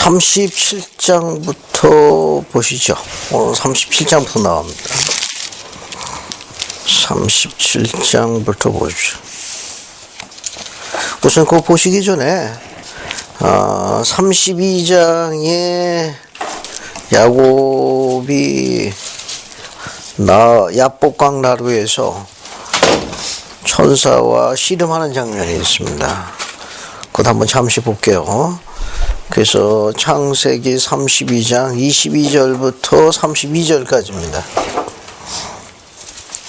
37장부터 보시죠. 오늘 37장부터 나옵니다. 37장부터 보십시오. 우선 그거 보시기 전에 32장에 야곱이 야복강 나루에서 천사와 씨름하는 장면이 있습니다. 그것 한번 잠시 볼게요. 그래서 창세기 32장 22절부터 32절까지입니다.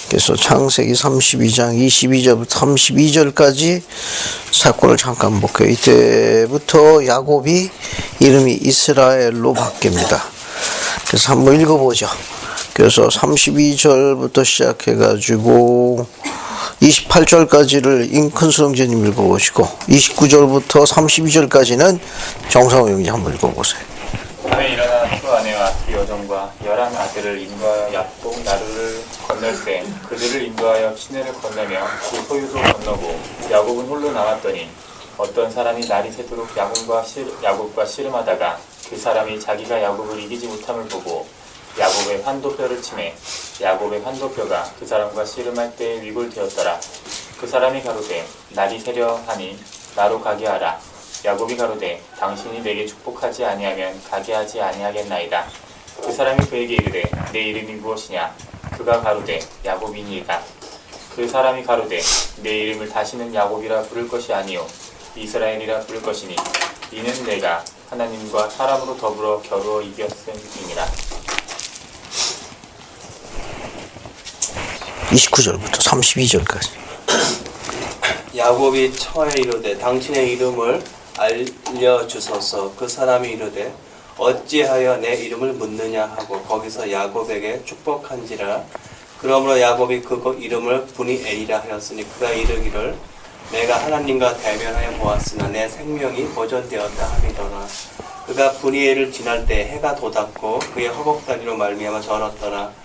그래서 창세기 32장 22절부터 32절까지 사건을 잠깐 볼게요. 이때부터 야곱이 이름이 이스라엘로 바뀝니다. 그래서 한번 읽어보죠. 그래서 32절부터 시작해가지고 28절까지를 큰수렁제님 읽어보시고 29절부터 32절까지는 정상호 형님 한번 읽어보세요. 밤에 일어나 그 아내와 그 여종과 11 아들을 인도하여 야복 나루를 건널 때 그들을 인도하여 시내를 건너며 그 소유도 건너고 야곱은 홀로 남았더니 어떤 사람이 날이 새도록 야곱과 씨름하다가 그 사람이 자기가 야곱을 이기지 못함을 보고 야곱의 환도뼈를 치매 야곱의 환도뼈가 그 사람과 씨름할 때에 위골되었더라. 그 사람이 가로되 날이 새려 하니 나로 가게 하라. 야곱이 가로되 당신이 내게 축복하지 아니하면 가게 하지 아니하겠나이다. 그 사람이 그에게 이르되 내 이름이 무엇이냐. 그가 가로되 야곱이니이다. 그 사람이 가로되 내 이름을 다시는 야곱이라 부를 것이 아니요 이스라엘이라 부를 것이니 이는 내가 하나님과 사람으로 더불어 겨루어 이겼음이니라. 29절부터 32절까지. 야곱이 처에 이르되 당신의 이름을 알려주소서. 그 사람이 이르되 어찌하여 내 이름을 묻느냐 하고 거기서 야곱에게 축복한지라. 그러므로 야곱이 그 이름을 브니엘이라 하였으니 그가 이르기를 내가 하나님과 대면하여 보았으나 내 생명이 보존되었다 하미더라. 그가 브니엘을 지날 때 해가 돋았고 그의 허벅다리로 말미암아 절었더라.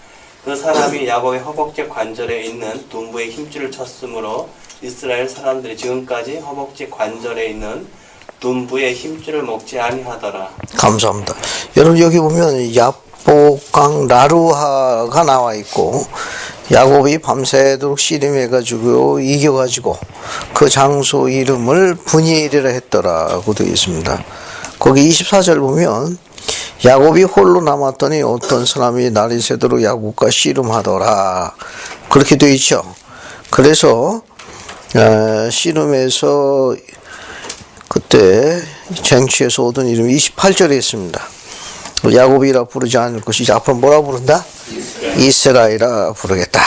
그 사람이 야곱의 허벅지 관절에 있는 둔부의 힘줄을 쳤으므로 이스라엘 사람들이 지금까지 허벅지 관절에 있는 둔부의 힘줄을 먹지 아니하더라. 감사합니다. 여러분 여기 보면 야복강 나루하가 나와 있고 야곱이 밤새도록 씨름해가지고 이겨가지고 그 장소 이름을 브니엘이라 했더라고 되어 있습니다. 거기 24절 보면 야곱이 홀로 남았더니 어떤 사람이 날이 새도록 야곱과 씨름하더라. 그렇게 되어 있죠. 그래서 씨름에서 그때 쟁취해서 얻은 이름이 28절에 있습니다. 야곱이라 부르지 않을 것이지 앞으로 뭐라 부른다? 이스라엘이라 부르겠다.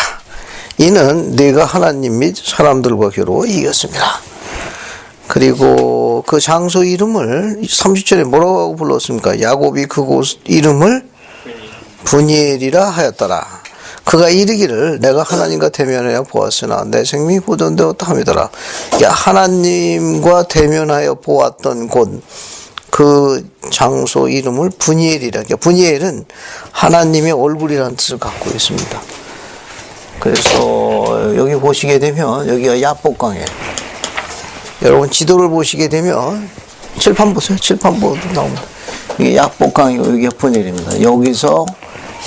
이는 네가 하나님 및 사람들과 겨루어 이겼습니다. 그리고 그 장소 이름을 30절에 뭐라고 불렀습니까? 야곱이 그곳 이름을 브니엘이라 하였더라. 그가 이르기를 내가 하나님과 대면하여 보았으나 내 생명이 보존되었다 하미더라. 하나님과 대면하여 보았던 곳 그 장소 이름을 브니엘이라. 브니엘은 하나님의 얼굴이라는 뜻을 갖고 있습니다. 그래서 여기 보시게 되면 여기가 야복강이에요. 여러분 지도를 보시게 되면 칠판 보세요. 칠판 보도 나옵니다. 이게 야복강이고 여기가 브니엘입니다. 여기서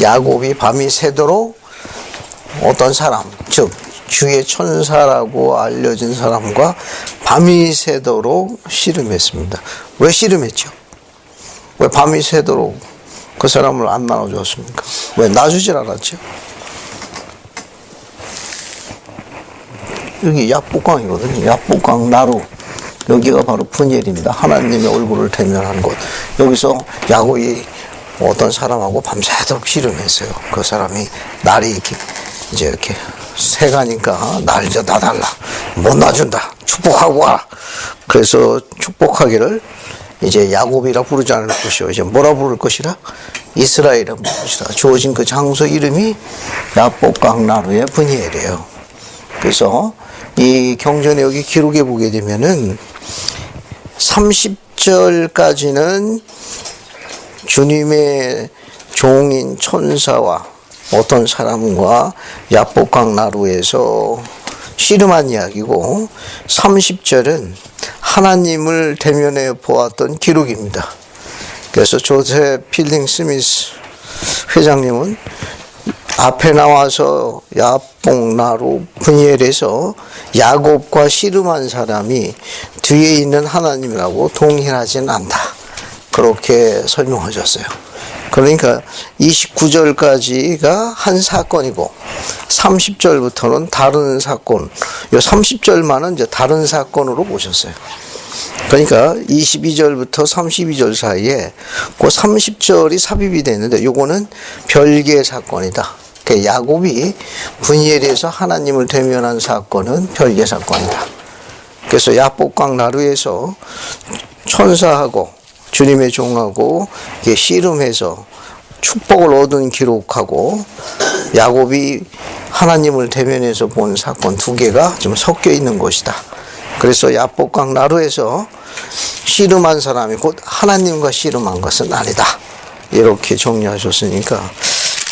야곱이 밤이 새도록 어떤 사람, 즉 주의 천사라고 알려진 사람과 밤이 새도록 씨름했습니다. 왜 씨름했죠? 왜 밤이 새도록 그 사람을 안 나눠줬습니까? 왜 놔주질 않았죠? 여기 야복강이거든요. 야복강 나루. 여기가 바로 브니엘입니다. 하나님의 얼굴을 대면한 곳. 여기서 야곱이 어떤 사람하고 밤새도록 씨름했어요. 그 사람이 날이 이제 이렇게 새가니까 날 이제 놔달라. 못 놔준다. 축복하고 와. 그래서 축복하기를 이제 야곱이라 부르지 않을 것이요. 이제 뭐라 부를 것이라? 이스라엘이라 부를 것이라. 주어진 그 장소 이름이 야복강 나루의 브니엘이에요. 그래서 이 경전에 여기 기록해 보게 되면은 30절까지는 주님의 종인 천사와 어떤 사람과 야복강 나루에서 씨름한 이야기고 30절은 하나님을 대면해 보았던 기록입니다. 그래서 조셉 필딩 스미스 회장님은 앞에 나와서 야복나루 분이엘에서 야곱과 씨름한 사람이 뒤에 있는 하나님이라고 동일하진 않다. 그렇게 설명하셨어요. 그러니까 29절까지가 한 사건이고 30절부터는 다른 사건. 요 30절만은 이제 다른 사건으로 보셨어요. 그러니까 22절부터 32절 사이에 그 30절이 삽입이 되는데 요거는 별개의 사건이다. 그 야곱이 분이엘에서 하나님을 대면한 사건은 별개 사건이다. 그래서 야복강 나루에서 천사하고 주님의 종하고 씨름해서 축복을 얻은 기록하고 야곱이 하나님을 대면해서 본 사건 두 개가 좀 섞여 있는 것이다. 그래서 야복강 나루에서 씨름한 사람이 곧 하나님과 씨름한 것은 아니다. 이렇게 정리하셨으니까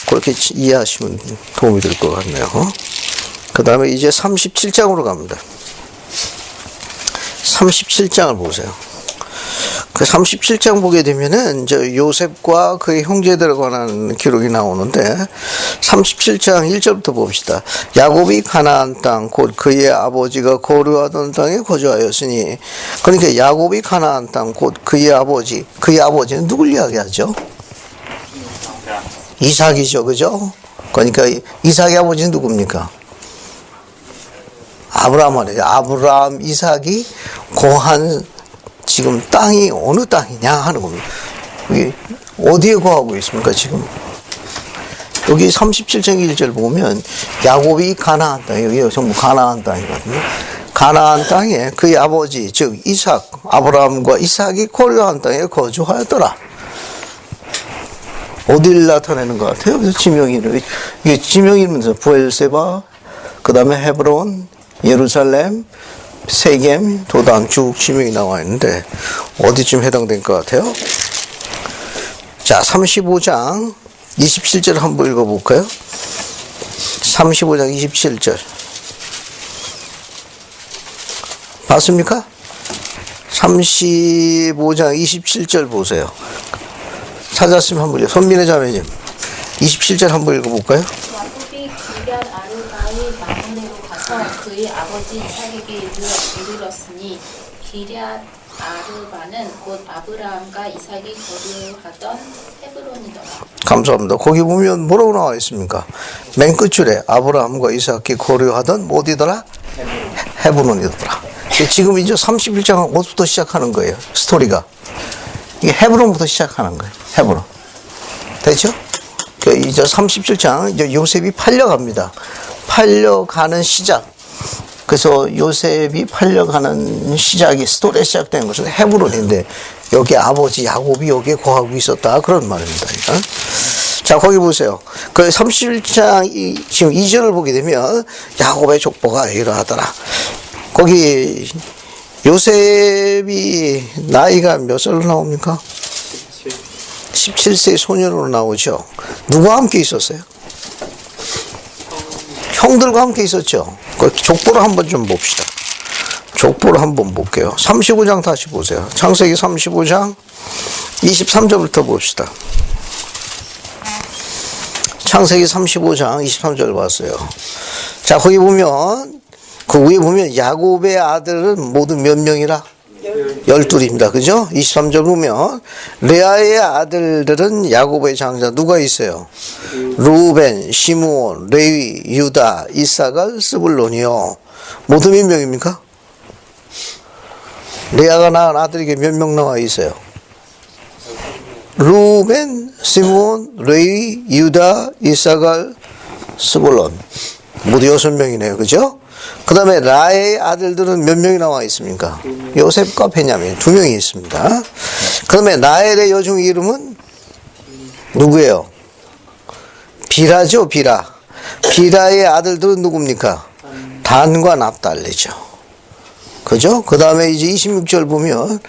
그렇게 이해하시면 도움이 될 것 같네요. 그 다음에 이제 37장으로 갑니다. 37장을 보세요. 그 37장 보게 되면은 이제 요셉과 그의 형제들에 관한 기록이 나오는데 37장 1절부터 봅시다. 야곱이 가나안 땅 곧 그의 아버지가 거류하던 땅에 거주하였으니, 그러니까 야곱이 가나안 땅 곧 그의 아버지는 누굴 이야기하죠? 이삭이죠, 그죠? 그러니까 이삭의 아버지는 누굽니까? 아브라함 말이에요. 아브라함, 이삭이 거한 지금 땅이 어느 땅이냐 하는 겁니다. 이게 어디에 거하고 있습니까, 지금? 여기 37장 1절 보면 야곱이 가나안 땅, 여기 전부 가나안 땅이거든요. 가나안 땅에 그의 아버지, 즉 이삭, 아브라함과 이삭이 거류한 땅에 거주하였더라. 어디를 나타내는 것 같아요? 그래서 지명이름, 이게 지명이름은 부엘세바, 그 다음에 헤브론, 예루살렘, 세겜, 도단 쭉 지명이 나와 있는데 어디쯤 해당된 것 같아요? 자, 35장 27절 한번 읽어볼까요? 35장 27절 봤습니까? 35장 27절 보세요. 찾았으면 한번 손민혜 자매님 27절 한번 읽어볼까요? 야곱이 길앗 아르바의 마므네로 가서 그의 아버지 이삭에게 이르렀으니 길앗 아르바는 곧 아브라함과 이삭이 거주하던 헤브론이더라. 감사합니다. 거기 보면 뭐라고 나와 있습니까? 맨 끝줄에 아브라함과 이삭이 거류하던 어디더라? 헤브론이더라. 지금 이제 31장 어디부터 시작하는 거예요? 스토리가. 이게 헤브론부터 시작하는 거예요. 헤브론. 됐죠? 이제 37장, 이제 요셉이 팔려갑니다. 팔려가는 시작. 그래서 요셉이 팔려가는 시작이, 스토리가 시작된 것은 헤브론인데, 여기 아버지 야곱이 여기에 거하고 있었다. 그런 말입니다. 이건. 자, 거기 보세요. 그 37장, 지금 2절을 보게 되면, 야곱의 족보가 이러하더라. 거기, 요셉이 나이가 몇 살로 나옵니까? 17세 소년으로 나오죠. 누구와 함께 있었어요? 형들과 함께 있었죠. 그 족보를 한번 좀 봅시다. 족보를 한번 볼게요. 35장 다시 보세요. 창세기 35장 23절부터 봅시다. 창세기 35장 23절 봤어요. 자, 거기 보면 그 위에 보면 야곱의 아들은 모두 몇 명이라? 12입니다. 그죠? 23절 보면 레아의 아들들은 야곱의 장자 누가 있어요? 루벤, 시므온, 레위, 유다, 이사갈, 스불론이요. 모두 몇 명입니까? 레아가 낳은 아들에게 몇 명 나와 있어요? 루벤, 시므온, 레위, 유다, 이사갈, 스불론. 모두 6명이네요. 그죠? 그 다음에 라의 아들들은 몇 명이 나와 있습니까? 요셉과 베냐민 2명이 있습니다. 그 다음에 라헬의 여종 이름은 누구예요? 비라죠, 비라. 비라의 아들들은 누굽니까? 단과 납달리죠. 그죠? 그 다음에 이제 26절 보면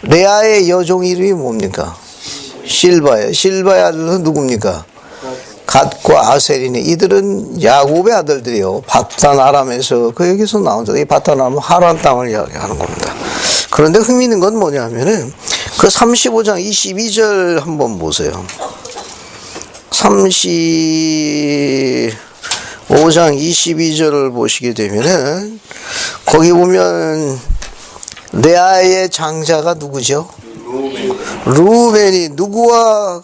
레아의 여종 이름이 뭡니까? 실바예요. 실바의 아들은 누굽니까? 갓과 아셀이니 이들은 야곱의 아들들이요. 바탄 아람에서 그 여기서 나온 이 바탄 아람 하란 땅을 이야기하는 겁니다. 그런데 흥미있는 건 뭐냐면은 그 35장 22절 한번 보세요. 35장 22절을 보시게 되면은 거기 보면 레아의 장자가 누구죠? 루벤이 누구와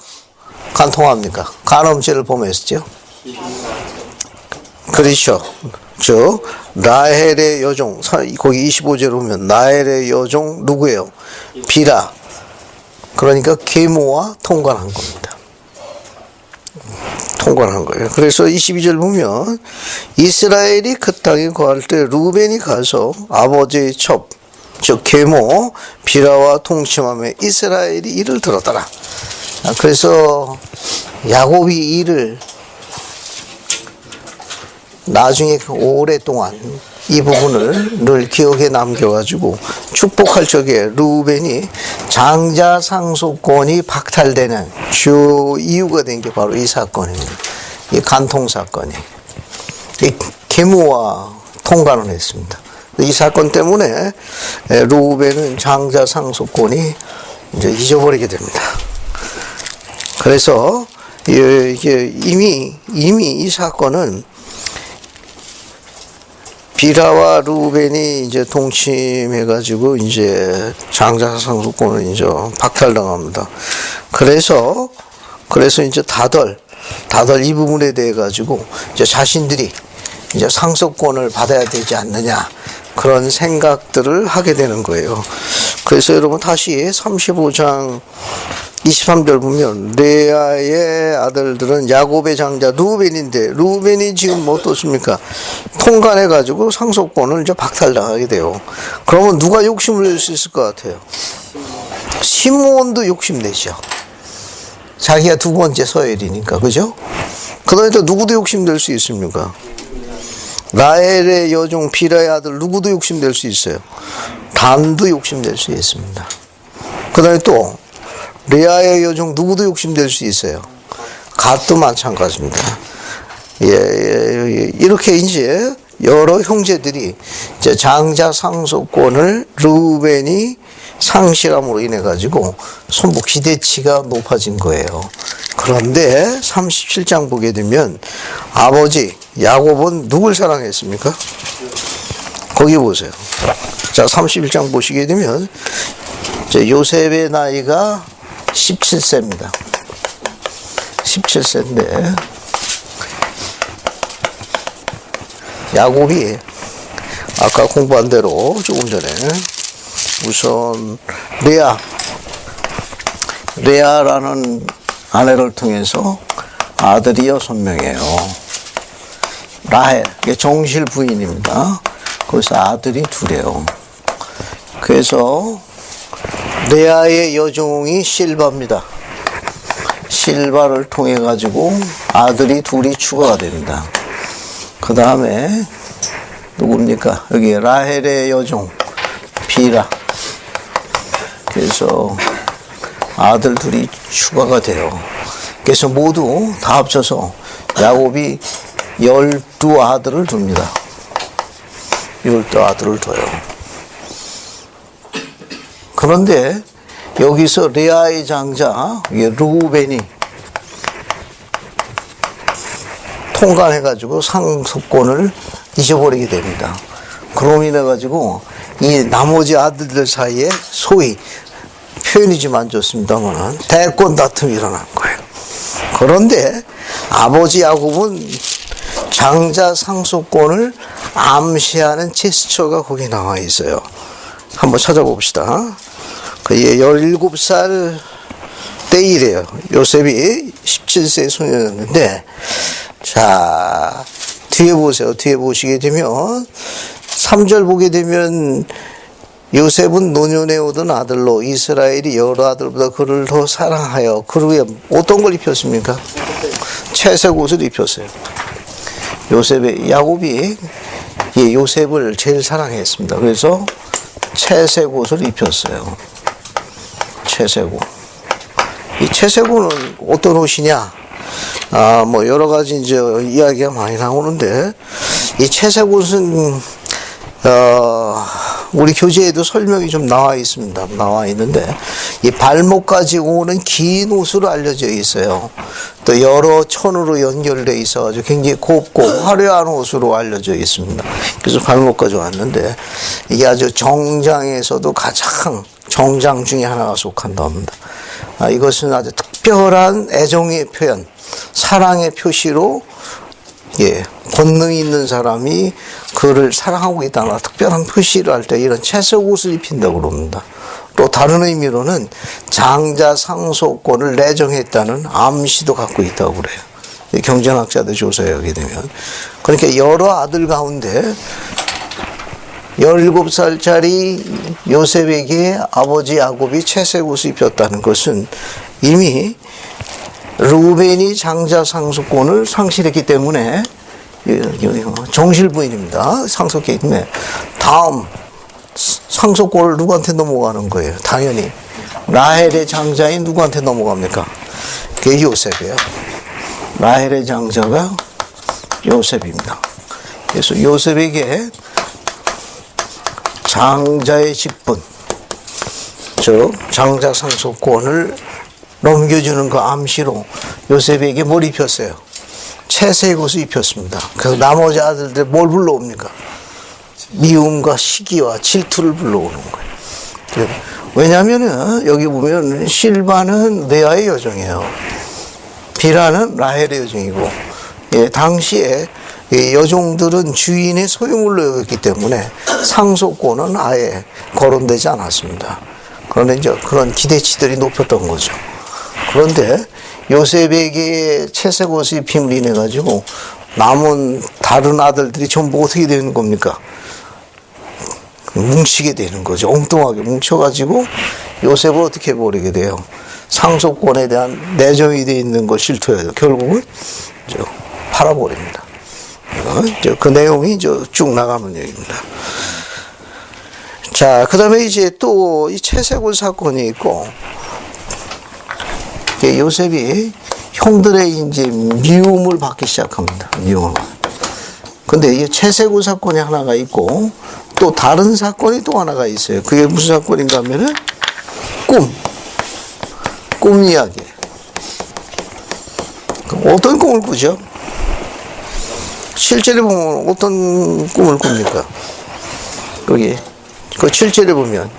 간통합니까? 간음죄를 범했죠. 그렇죠. 저 라헬의 여종, 거기 25절에 보면 라헬의 여종 누구예요? 비라. 그러니까 계모와 통관한 겁니다. 통관한 거예요. 그래서 22절 보면 이스라엘이 그 땅에 거할 때 루벤이 가서 아버지의 첩, 즉 계모 비라와 동침하며 이스라엘이 이를 들었더라. 그래서 야곱이 이를 나중에 오랫동안 이 부분을 늘 기억에 남겨가지고 축복할 적에 루벤이 장자 상속권이 박탈되는 주요 이유가 된 게 바로 이 사건입니다. 이 간통 사건이. 이 계모와 통관을 했습니다. 이 사건 때문에 루벤은 장자 상속권이 이제 잊어버리게 됩니다. 그래서 이게 이미 이 사건은 비라와 루벤이 이제 동침해가지고 이제 장자 상속권을 이제 박탈당합니다. 그래서 이제 다들 이 부분에 대해 가지고 이제 자신들이 이제 상속권을 받아야 되지 않느냐 그런 생각들을 하게 되는 거예요. 그래서 여러분 다시 35장 23절 보면 레아의 아들들은 야곱의 장자 루벤인데 루벤이 지금 어떻습니까? 통관해가지고 상속권을 이제 박탈당하게 돼요. 그러면 누가 욕심을 낼 수 있을 것 같아요? 시므온도 욕심내죠. 자기가 두 번째 서열이니까, 그죠? 그러니까 누구도 욕심낼 수 있습니까? 라헬의 여종 비라의 아들 누구도 욕심낼 수 있어요. 단도 욕심낼 수 있습니다. 그 다음에 또 레아의 여종 누구도 욕심낼 수 있어요. 갓도 마찬가지입니다. 이렇게 이제 여러 형제들이 이제 장자 상속권을 루벤이 상실함으로 인해 가지고 손목 기대치가 높아진 거예요. 그런데 37장 보게 되면 아버지 야곱은 누굴 사랑했습니까? 거기 보세요. 자, 31장 보시게 되면 이제 요셉의 나이가 17세입니다. 17세인데 야곱이 아까 공부한 대로 조금 전에 우선 레아라는 아내를 통해서 아들이 6명이에요. 라헬, 이게 정실 부인입니다. 거기서 아들이 2이에요. 그래서 레아의 여종이 실바입니다. 실바를 통해 가지고 아들이 2이 추가가 됩니다. 그 다음에 누굽니까? 여기 라헬의 여종 비라. 그래서 아들 2이 추가가 돼요. 그래서 모두 다 합쳐서 야곱이 12아들을 둡니다. 12아들을 둬요. 그런데 여기서 레아의 장자 루벤이 통관해가지고 상속권을 잊어버리게 됩니다. 그로 인해가지고 이 나머지 아들들 사이에 소위 표현이 좀 안 좋습니다만 대권 다툼이 일어난 거예요. 그런데 아버지 야곱은 장자 상속권을 암시하는 제스처가 거기 나와 있어요. 한번 찾아봅시다. 그게 17살 때이래요. 요셉이 17세 소년이었는데, 자, 뒤에 보세요. 뒤에 보시게 되면, 3절 보게 되면, 요셉은 노년에 오던 아들로 이스라엘이 여러 아들보다 그를 더 사랑하여, 그 후에 어떤 걸 입혔습니까? 채색 옷을 입혔어요. 야곱이 요셉을 제일 사랑했습니다. 그래서 채색 옷을 입혔어요. 채색 옷. 이 채색 옷은 어떤 옷이냐? 뭐 여러 가지 이제 이야기가 많이 나오는데 이 채색 옷은 우리 교재에도 설명이 좀 나와 있습니다. 나와 있는데 이 발목까지 오는 긴 옷으로 알려져 있어요. 또 여러 천으로 연결되어 있어가지고 굉장히 곱고 화려한 옷으로 알려져 있습니다. 그래서 발목까지 왔는데 이게 아주 정장에서도 가장 정장 중에 하나가 속한다 합니다. 이것은 아주 특별한 애정의 표현, 사랑의 표시로 권능 있는 사람이 그를 사랑하고 있다는 특별한 표시를 할 때 이런 채색 옷을 입힌다고 그럽니다. 또 다른 의미로는 장자 상속권을 내정했다는 암시도 갖고 있다고 그래요. 경전학자들 조사에 하게 되면. 그러니까 여러 아들 가운데 17살짜리 요셉에게 아버지 야곱이 채색 옷을 입혔다는 것은 이미 루벤이 장자 상속권을 상실했기 때문에 정실부인입니다. 상속했기 때문에 다음 상속권을 누구한테 넘어가는 거예요? 당연히 라헬의 장자인 누구한테 넘어갑니까? 그게 요셉이에요. 라헬의 장자가 요셉입니다. 그래서 요셉에게 장자의 직분, 즉 장자 상속권을 넘겨주는 그 암시로 요셉에게 뭘 입혔어요? 채색 옷을 입혔습니다. 그 나머지 아들들 뭘 불러옵니까? 미움과 시기와 질투를 불러오는 거예요. 왜냐하면 여기 보면 실바는 레아의 여종이에요. 비라는 라헬의 여종이고, 당시에 여종들은 주인의 소유물로 여겼기 때문에 상속권은 아예 거론되지 않았습니다. 그런데 이제 그런 기대치들이 높였던 거죠. 그런데 요셉에게 채색 옷을 입힘을 인해 가지고 남은 다른 아들들이 전부 어떻게 되는 겁니까? 뭉치게 되는 거죠. 엉뚱하게 뭉쳐가지고 요셉을 어떻게 해버리게 돼요? 상속권에 대한 내정이 되어 있는 걸 실토해서 결국은 팔아버립니다. 그 내용이 쭉 나가는 얘기입니다. 자, 그 다음에 이제 또 이 채색 옷 사건이 있고, 요셉이 형들의 이제 미움을 받기 시작합니다. 미움을. 근데 이 채색 옷 사건이 하나가 있고, 또 다른 사건이 또 하나가 있어요. 그게 무슨 사건인가 하면은 꿈 이야기. 어떤 꿈을 꾸죠? 실제로 보면 어떤 꿈을 꿉니까? 거기 그 7절에 보면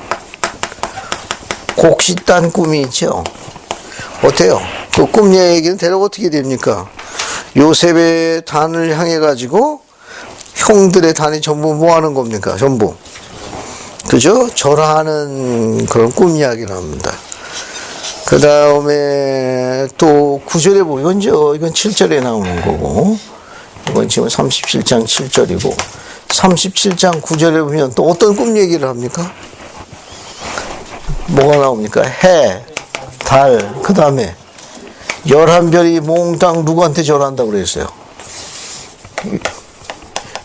곡식단 꿈이 있죠. 어때요? 그 꿈 얘기는 대략 어떻게 됩니까? 요셉의 단을 향해 가지고 형들의 단이 전부 뭐 하는 겁니까? 전부. 그죠? 절하는 그런 꿈 이야기를 합니다. 그 다음에 또 9절에 보면 이건 7절에 나오는 거고, 이건 지금 37장 7절이고, 37장 9절에 보면 또 어떤 꿈 얘기를 합니까? 뭐가 나옵니까? 해, 달, 그 다음에 11별이 몽땅 누구한테 절한다고 그랬어요?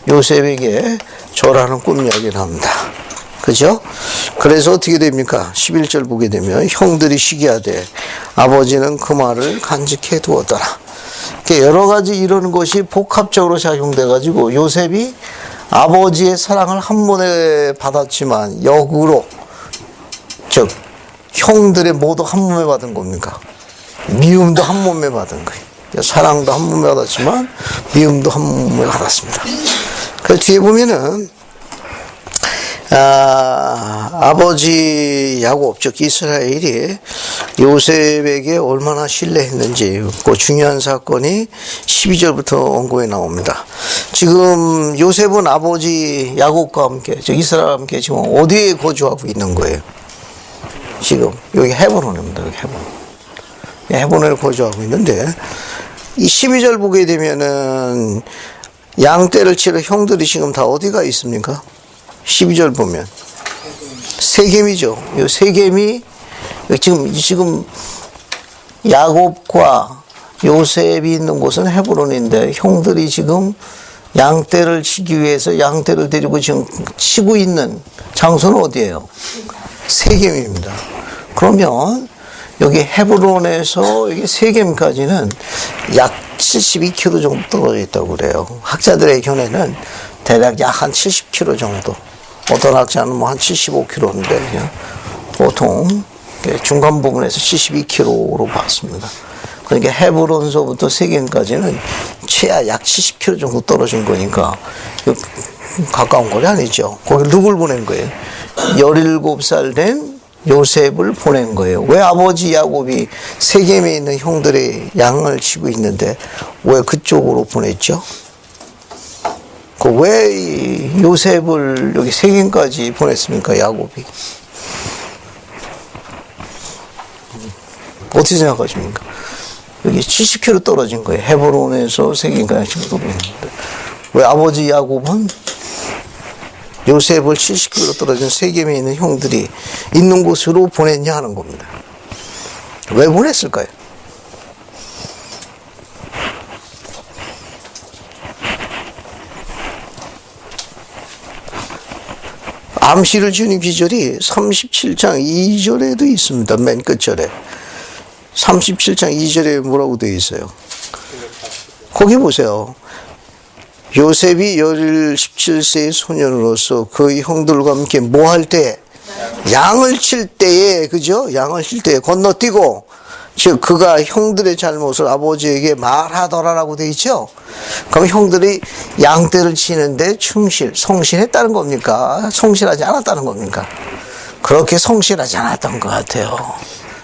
요셉에게 절하는 꿈 이야기를 합니다. 그죠? 그래서 어떻게 됩니까? 11절 보게 되면 형들이 시기하되 아버지는 그 말을 간직해 두었더라. 여러 가지 이런 것이 복합적으로 작용돼 가지고 요셉이 아버지의 사랑을 한 번에 받았지만 역으로, 즉 형들의 모두 한 몸에 받은 겁니까? 미움도 한 몸에 받은 거예요. 사랑도 한 몸에 받았지만 미움도 한 몸에 받았습니다. 그 뒤에 보면은 아버지 야곱, 즉 이스라엘이 요셉에게 얼마나 신뢰했는지 그 중요한 사건이 12절부터 언급에 나옵니다. 지금 요셉은 아버지 야곱과 함께, 즉 이스라엘과 함께 지금 어디에 거주하고 있는 거예요? 지금 여기 헤브론입니다. 여기 헤브론에 거주하고 있는데, 이 12절 보게 되면은 양떼를 치러 형들이 지금 다 어디가 있습니까? 12절 보면 세겜이죠. 이 세겜이 지금 야곱과 요셉이 있는 곳은 헤브론인데, 형들이 지금 양떼를 치기 위해서 양떼를 데리고 지금 치고 있는 장소는 어디예요? 세겜입니다. 그러면 여기 헤브론에서 여기 세겜까지는 약 72km 정도 떨어져 있다고 그래요. 학자들의 견해는 대략 약 한 70km 정도 어떤 학자는 뭐 한 75kg인데 보통 중간 부분에서 72kg로 봤습니다. 그러니까 헤브론서부터 세겜까지는 최하 약 70km 정도 떨어진 거니까 가까운 거리 아니죠. 거기 누굴 보낸 거예요? 17살 된 요셉을 보낸 거예요. 왜 아버지 야곱이 세겜에 있는 형들의 양을 치고 있는데 왜 그쪽으로 보냈죠? 왜 요셉을 여기 세겜까지 보냈습니까? 야곱이. 어떻게 생각하십니까? 여기 70km 떨어진 거예요. 헤브론에서 세겜까지 떨어졌는데 왜 아버지 야곱은 요셉을 70km 떨어진 세겜에 있는 형들이 있는 곳으로 보냈냐 하는 겁니다. 왜 보냈을까요? 암시를 주는 기절이 37장 2절에도 있습니다. 맨 끝절에. 37장 2절에 뭐라고 되어 있어요? 거기 보세요. 요셉이 17세의 소년으로서 그의 형들과 함께 뭐 할 때? 양을 칠 때에, 그죠? 양을 칠 때에 건너뛰고, 즉, 그가 형들의 잘못을 아버지에게 말하더라라고 되어 있죠? 그럼 형들이 양떼를 치는데 성실했다는 겁니까? 성실하지 않았다는 겁니까? 그렇게 성실하지 않았던 것 같아요.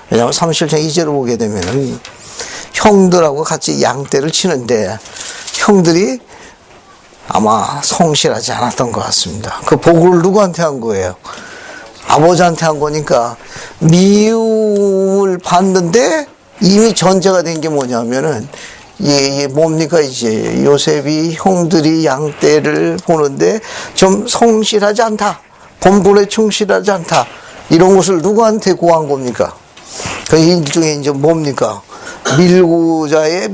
왜냐하면 37장 2절을 보게 되면은 형들하고 같이 양떼를 치는데 형들이 아마 성실하지 않았던 것 같습니다. 그 보고를 누구한테 한 거예요? 아버지한테 한 거니까 미움을 받는데 이미 전제가 된 게 뭐냐면은 뭡니까 이제 요셉이 형들이 양떼를 보는데 좀 성실하지 않다. 본분에 충실하지 않다. 이런 것을 누구한테 고한 겁니까? 그 일종의 이제 뭡니까? 밀고자의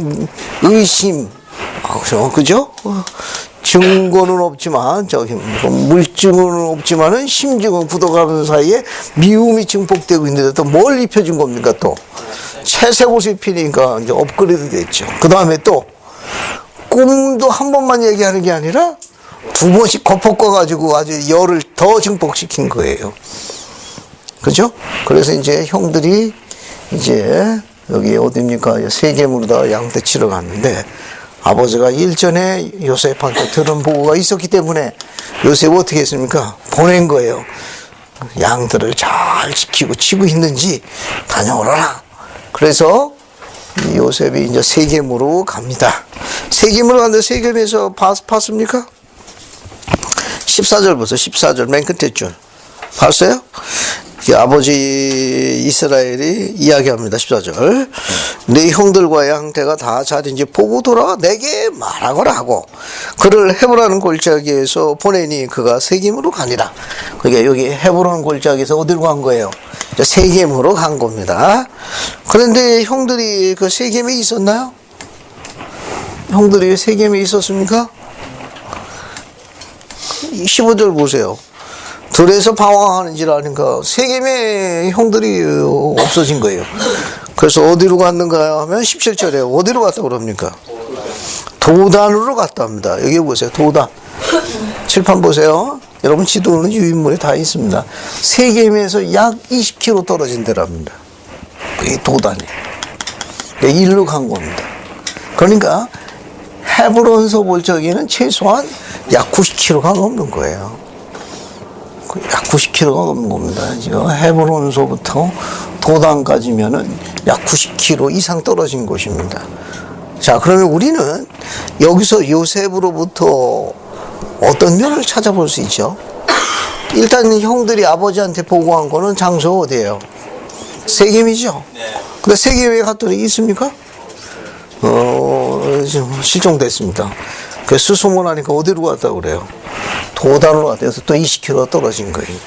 의심. 그죠? 증거는 없지만, 물증은 없지만은 심증은 굳어가는 사이에 미움이 증폭되고 있는데 또 뭘 입혀준 겁니까 또? 채색 옷을 입히니까 이제 업그레이드 됐죠. 그 다음에 또, 꿈도 한 번만 얘기하는 게 아니라 두 번씩 겉볶아가지고 아주 열을 더 증폭시킨 거예요. 그죠? 그래서 이제 형들이 이제 여기 어딥니까? 세겜으로다가 양떼 치러 갔는데 아버지가 일전에 요셉한테 들은 보고가 있었기 때문에 요셉 어떻게 했습니까? 보낸 거예요. 양들을 잘 지키고 치고 있는지 다녀오라라. 그래서 요셉이 이제 세겜으로 갑니다. 세겜으로 갔는데 세겜에서 봤습니까? 14절 보세요. 14절 맨 끝에 줄. 봤어요? 아버지 이스라엘이 이야기합니다. 14절. 네 형들과 양떼가 다 자리인지 보고 돌아와 내게 말하거라 하고 그를 헤브론 골짜기에서 보내니 그가 세겜으로 가니라. 그러니까 여기 헤브론 골짜기에서 어디로 간 거예요? 세겜으로 간 겁니다. 그런데 형들이 그 세겜에 있었나요? 형들이 세겜에 있었습니까? 15절 보세요. 들에서 방황하는지라 하니까 세겜의 형들이 없어진 거예요. 그래서 어디로 갔는가 하면 17절에 어디로 갔다 그럽니까? 도단으로 갔다 합니다. 여기 보세요. 도단. 칠판 보세요. 여러분 지도는 유인물에 다 있습니다. 세겜에서 약 20km 떨어진 데랍니다. 이 도단이. 일로 간 겁니다. 그러니까 헤브론서 볼 적에는 최소한 약 90km가 넘는 거예요. 약 90km가 넘는 겁니다. 지금 헤브론서부터 도단까지면은 약 90km 이상 떨어진 곳입니다. 자, 그러면 우리는 여기서 요셉으로부터 어떤 면을 찾아볼 수 있죠? 일단 형들이 아버지한테 보고한 거는 장소 어디예요? 세겜이죠? 근데 세겜에 갔더니 있습니까? 지금 실종됐습니다. 그 수소문하니까 어디로 갔다고 그래요? 도단으로 갔다 해서 또 20km 떨어진 거예요.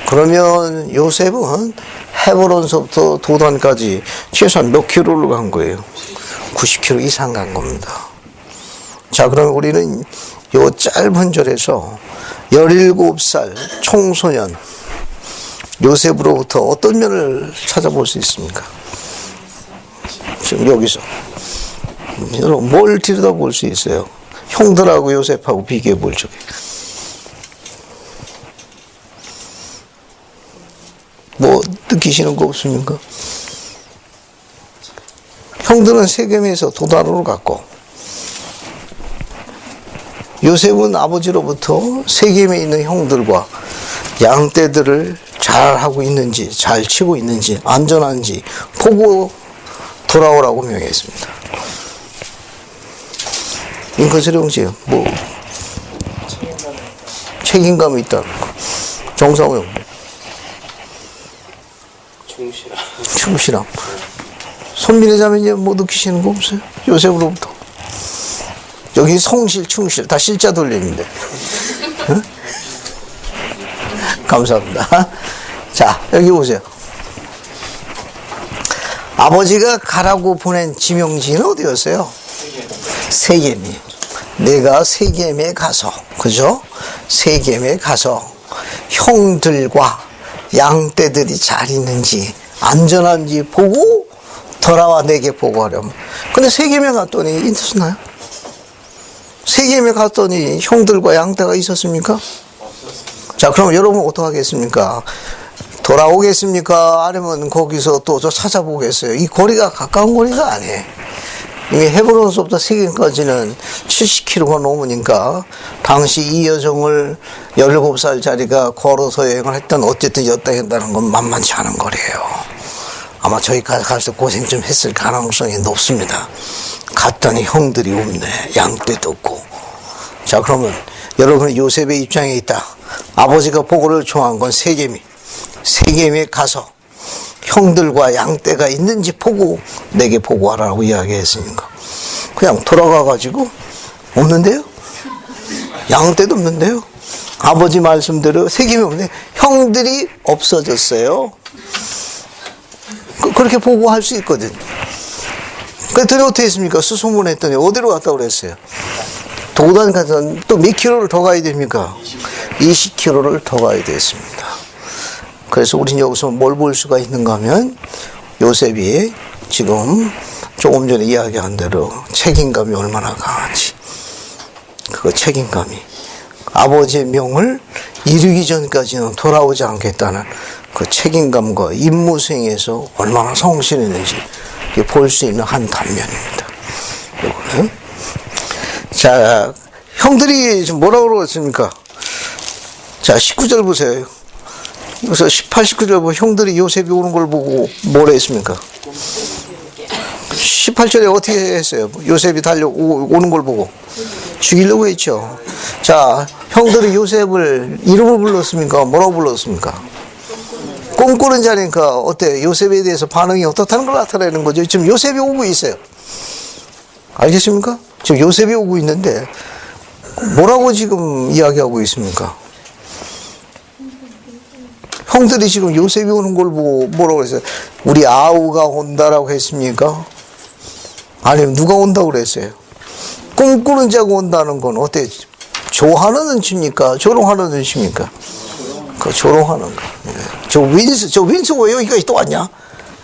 그러면 요셉은 헤브론서부터 도단까지 최소한 몇 킬로를 간 거예요? 90km 이상 간 겁니다. 자, 그럼 우리는 요 짧은 절에서 17살 청소년 요셉으로부터 어떤 면을 찾아볼 수 있습니까? 지금 여기서 여러분 뭘 들여다볼 수 있어요? 형들하고 요셉하고 비교해 볼 적에 느끼시는 거 없습니까? 형들은 세겜에서 도단으로 갔고 요셉은 아버지로부터 세겜에 있는 형들과 양떼들을 잘 하고 있는지 잘 치고 있는지 안전한지 보고 돌아오라고 명했습니다. 잉커스리 형제 뭐 책임감이 있다는 거. 정상호 형 충실함. 손민의 자매님 뭐 느끼시는 거 없어요? 요셉으로부터. 여기 성실, 충실 다 실자 돌림인데. 응? 감사합니다. 자, 여기 오세요. 아버지가 가라고 보낸 지명지는 어디였어요? 세겜이. 내가 세겜에 가서, 그죠? 세겜에 가서 형들과 양떼들이 잘 있는지 안전한지 보고 돌아와 내게 보고하렴. 근데 세겜에 갔더니 있었나요? 세겜에 갔더니 형들과 양떼가 있었습니까? 자, 그럼 여러분 어떡하겠습니까? 돌아오겠습니까? 아니면 거기서 또 저 찾아보겠어요? 이 거리가 가까운 거리가 아니에요. 이미 헤브론서부터 세겜까지는 70km가 넘으니까 당시 이 여정을 17살짜리가 걸어서 여행을 했던 어쨌든 였다 한다는 건 만만치 않은 거리예요. 아마 저희까지 가서 고생 좀 했을 가능성이 높습니다. 갔더니 형들이 없네. 양떼도 없고. 자, 그러면 여러분 요셉의 입장에 있다. 아버지가 보고를 청한 건 세겜에 가서 형들과 양떼가 있는지 보고 내게 보고하라고 이야기했으니까 그냥 돌아가가지고 없는데요? 양떼도 없는데요? 아버지 말씀대로 세겜이 없는데 형들이 없어졌어요. 그렇게 보고할 수 있거든. 그랬더니 어떻게 했습니까? 수소문했더니 어디로 갔다고 그랬어요? 도단 가서 또 몇 킬로를 더 가야 됩니까? 20킬로를 더 가야 됐습니다. 그래서 우리는 여기서 뭘 볼 수가 있는가 하면 요셉이 지금 조금 전에 이야기한 대로 책임감이 얼마나 강한지, 그 책임감이 아버지의 명을 이루기 전까지는 돌아오지 않겠다는 그 책임감과 임무 수행에서 얼마나 성실했는지 볼 수 있는 한 단면입니다. 이거는. 자, 형들이 지금 뭐라고 그러겠습니까? 자, 19절 보세요. 그래서 18, 19절 보고 형들이 요셉이 오는 걸 보고 뭐라 했습니까? 18절에 어떻게 했어요? 요셉이 달려오는 걸 보고 죽이려고 했죠. 자, 형들이 요셉을 이름을 불렀습니까? 뭐라고 불렀습니까? 꿈꾸는 자니까 어때요? 요셉에 대해서 반응이 어떻다는 걸 나타내는 거죠. 지금 요셉이 오고 있어요. 알겠습니까? 지금 요셉이 오고 있는데 뭐라고 지금 이야기하고 있습니까? 형들이 지금 요셉이 오는 걸 보고 뭐라고 했어요? 우리 아우가 온다라고 했습니까? 아니면 누가 온다고 그랬어요? 꿈꾸는 자가 온다는 건 어때? 조하는 눈치입니까? 조롱하는 눈치입니까? 그 조롱하는 거. 저 윈스 왜 여기까지 또 왔냐?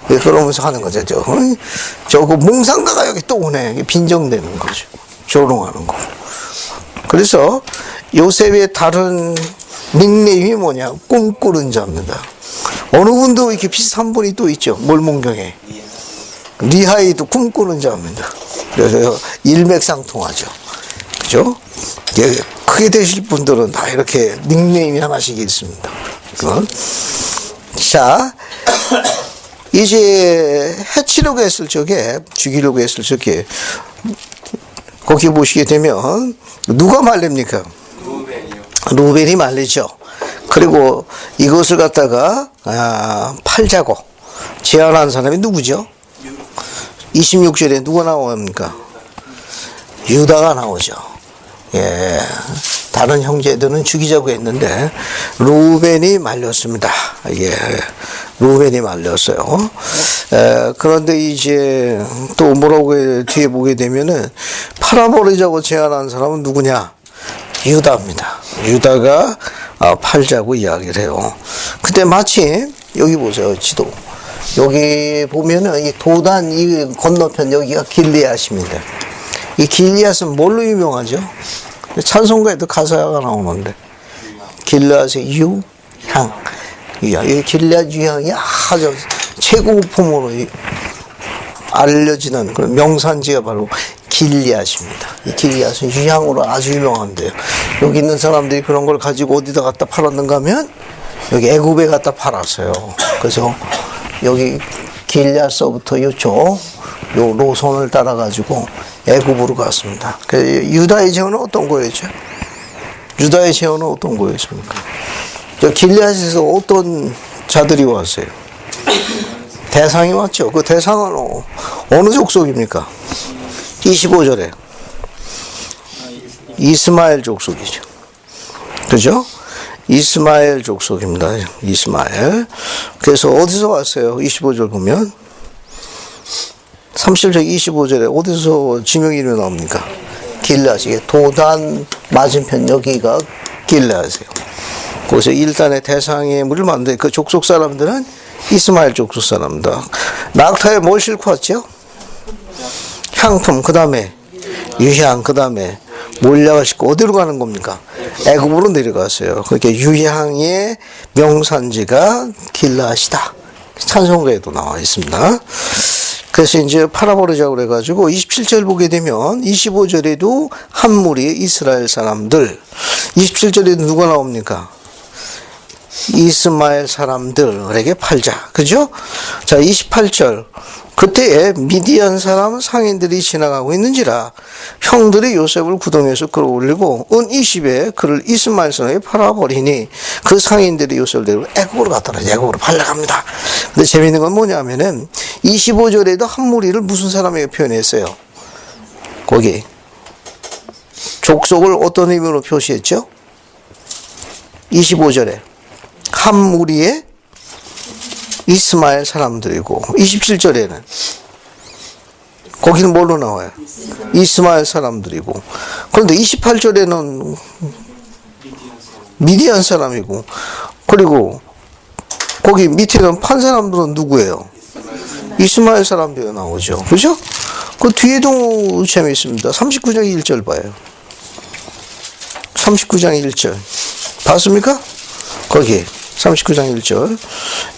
그러면서 하는 거죠. 그 몽상가가 여기 또 오네. 빈정되는 거죠. 조롱하는 거. 그래서 요셉의 다른 닉네임이 뭐냐? 꿈꾸는 자입니다. 어느 분도 이렇게 비슷한 분이 또 있죠. 몰몬경에. 리하이도 꿈꾸는 자입니다. 그래서 일맥상통하죠. 그죠? 크게 되실 분들은 다 이렇게 닉네임이 하나씩 있습니다. 자, 이제 해치려고 했을 적에, 죽이려고 했을 적에, 거기 보시게 되면, 누가 말립니까? 루벤이 말리죠. 그리고 이것을 갖다가, 팔자고, 제안한 사람이 누구죠? 26절에 누가 나옵니까? 유다가 나오죠. 예. 다른 형제들은 죽이자고 했는데 루벤이 말렸습니다. 예. 루벤이 말렸어요. 그런데 이제 또 뭐라고 뒤에 보게 되면은 팔아버리자고 제안한 사람은 누구냐? 유다입니다. 유다가 팔자고 이야기를 해요. 그때 마침 여기 보세요. 지도. 여기 보면은 이 도단 이 건너편 여기가 길리앗입니다. 이 길리앗은 뭘로 유명하죠? 찬송가에도 가사가 나오는데 길리앗의 유, 향. 이 길앗 유향이 아주 최고품으로 알려지는 그런 명산지가 바로 길앗입니다. 이 길앗은 유향으로 아주 유명한데요. 여기 있는 사람들이 그런 걸 가지고 어디다 갖다 팔았는가 하면 여기 애굽에 갖다 팔았어요. 그래서 여기 길앗서부터 이쪽 요 노선을 따라 가지고 애굽으로 갔습니다. 유다의 제헌은 어떤 거였죠? 유다의 제헌은 어떤 거였습니까? 저 길앗에서 어떤 자들이 왔어요? 대상이 왔죠. 그 대상은 어느 족속입니까? 25절에 이스마엘 족속이죠. 그죠? 이스마엘 족속입니다. 이스마엘. 그래서 어디서 왔어요? 25절 보면 37절 25절에 어디서 지명 이름이 나옵니까? 길앗이 도단 맞은편 여기가 길앗이에요. 거기서 일단의 대상의 물을 만든 그 족속 사람들은 이스마엘 족속 사람들. 낙타에 뭘 싣고 왔죠? 향품, 그 다음에 유향, 그 다음에 몰약을 싣고 어디로 가는 겁니까? 애굽으로 내려갔어요. 그렇게 유향의 명산지가 길앗이다. 찬송가에도 나와 있습니다. 그래서 이제 팔아버리자고 그래가지고 27절 보게 되면 25절에도 한 무리의 이스라엘 사람들, 27절에도 누가 나옵니까? 이스마엘 사람들에게 팔자. 그죠? 자, 28절. 그때에 미디안 사람 상인들이 지나가고 있는지라 형들이 요셉을 구덩이에서 끌어올리고 은 20에 그를 이스마엘 사람에게 팔아버리니 그 상인들이 요셉을 데리고 애굽으로 갔더라. 애굽으로 팔려갑니다. 근데 재미있는 건 뭐냐면은 25절에도 한 무리를 무슨 사람에게 표현했어요? 거기 족속을 어떤 의미로 표시했죠? 25절에 한 무리의 이스마엘 사람들이고 27절에는 거기는 뭘로 나와요? 이스마엘 사람들이고 그런데 28절에는 미디안 사람이고 그리고 거기 밑에는 판 사람들은 누구예요? 이스마엘 사람들이 나오죠. 그죠? 그 뒤에도 재미있습니다. 39장 1절 봐요. 39장 1절 봤습니까? 거기 39장 1절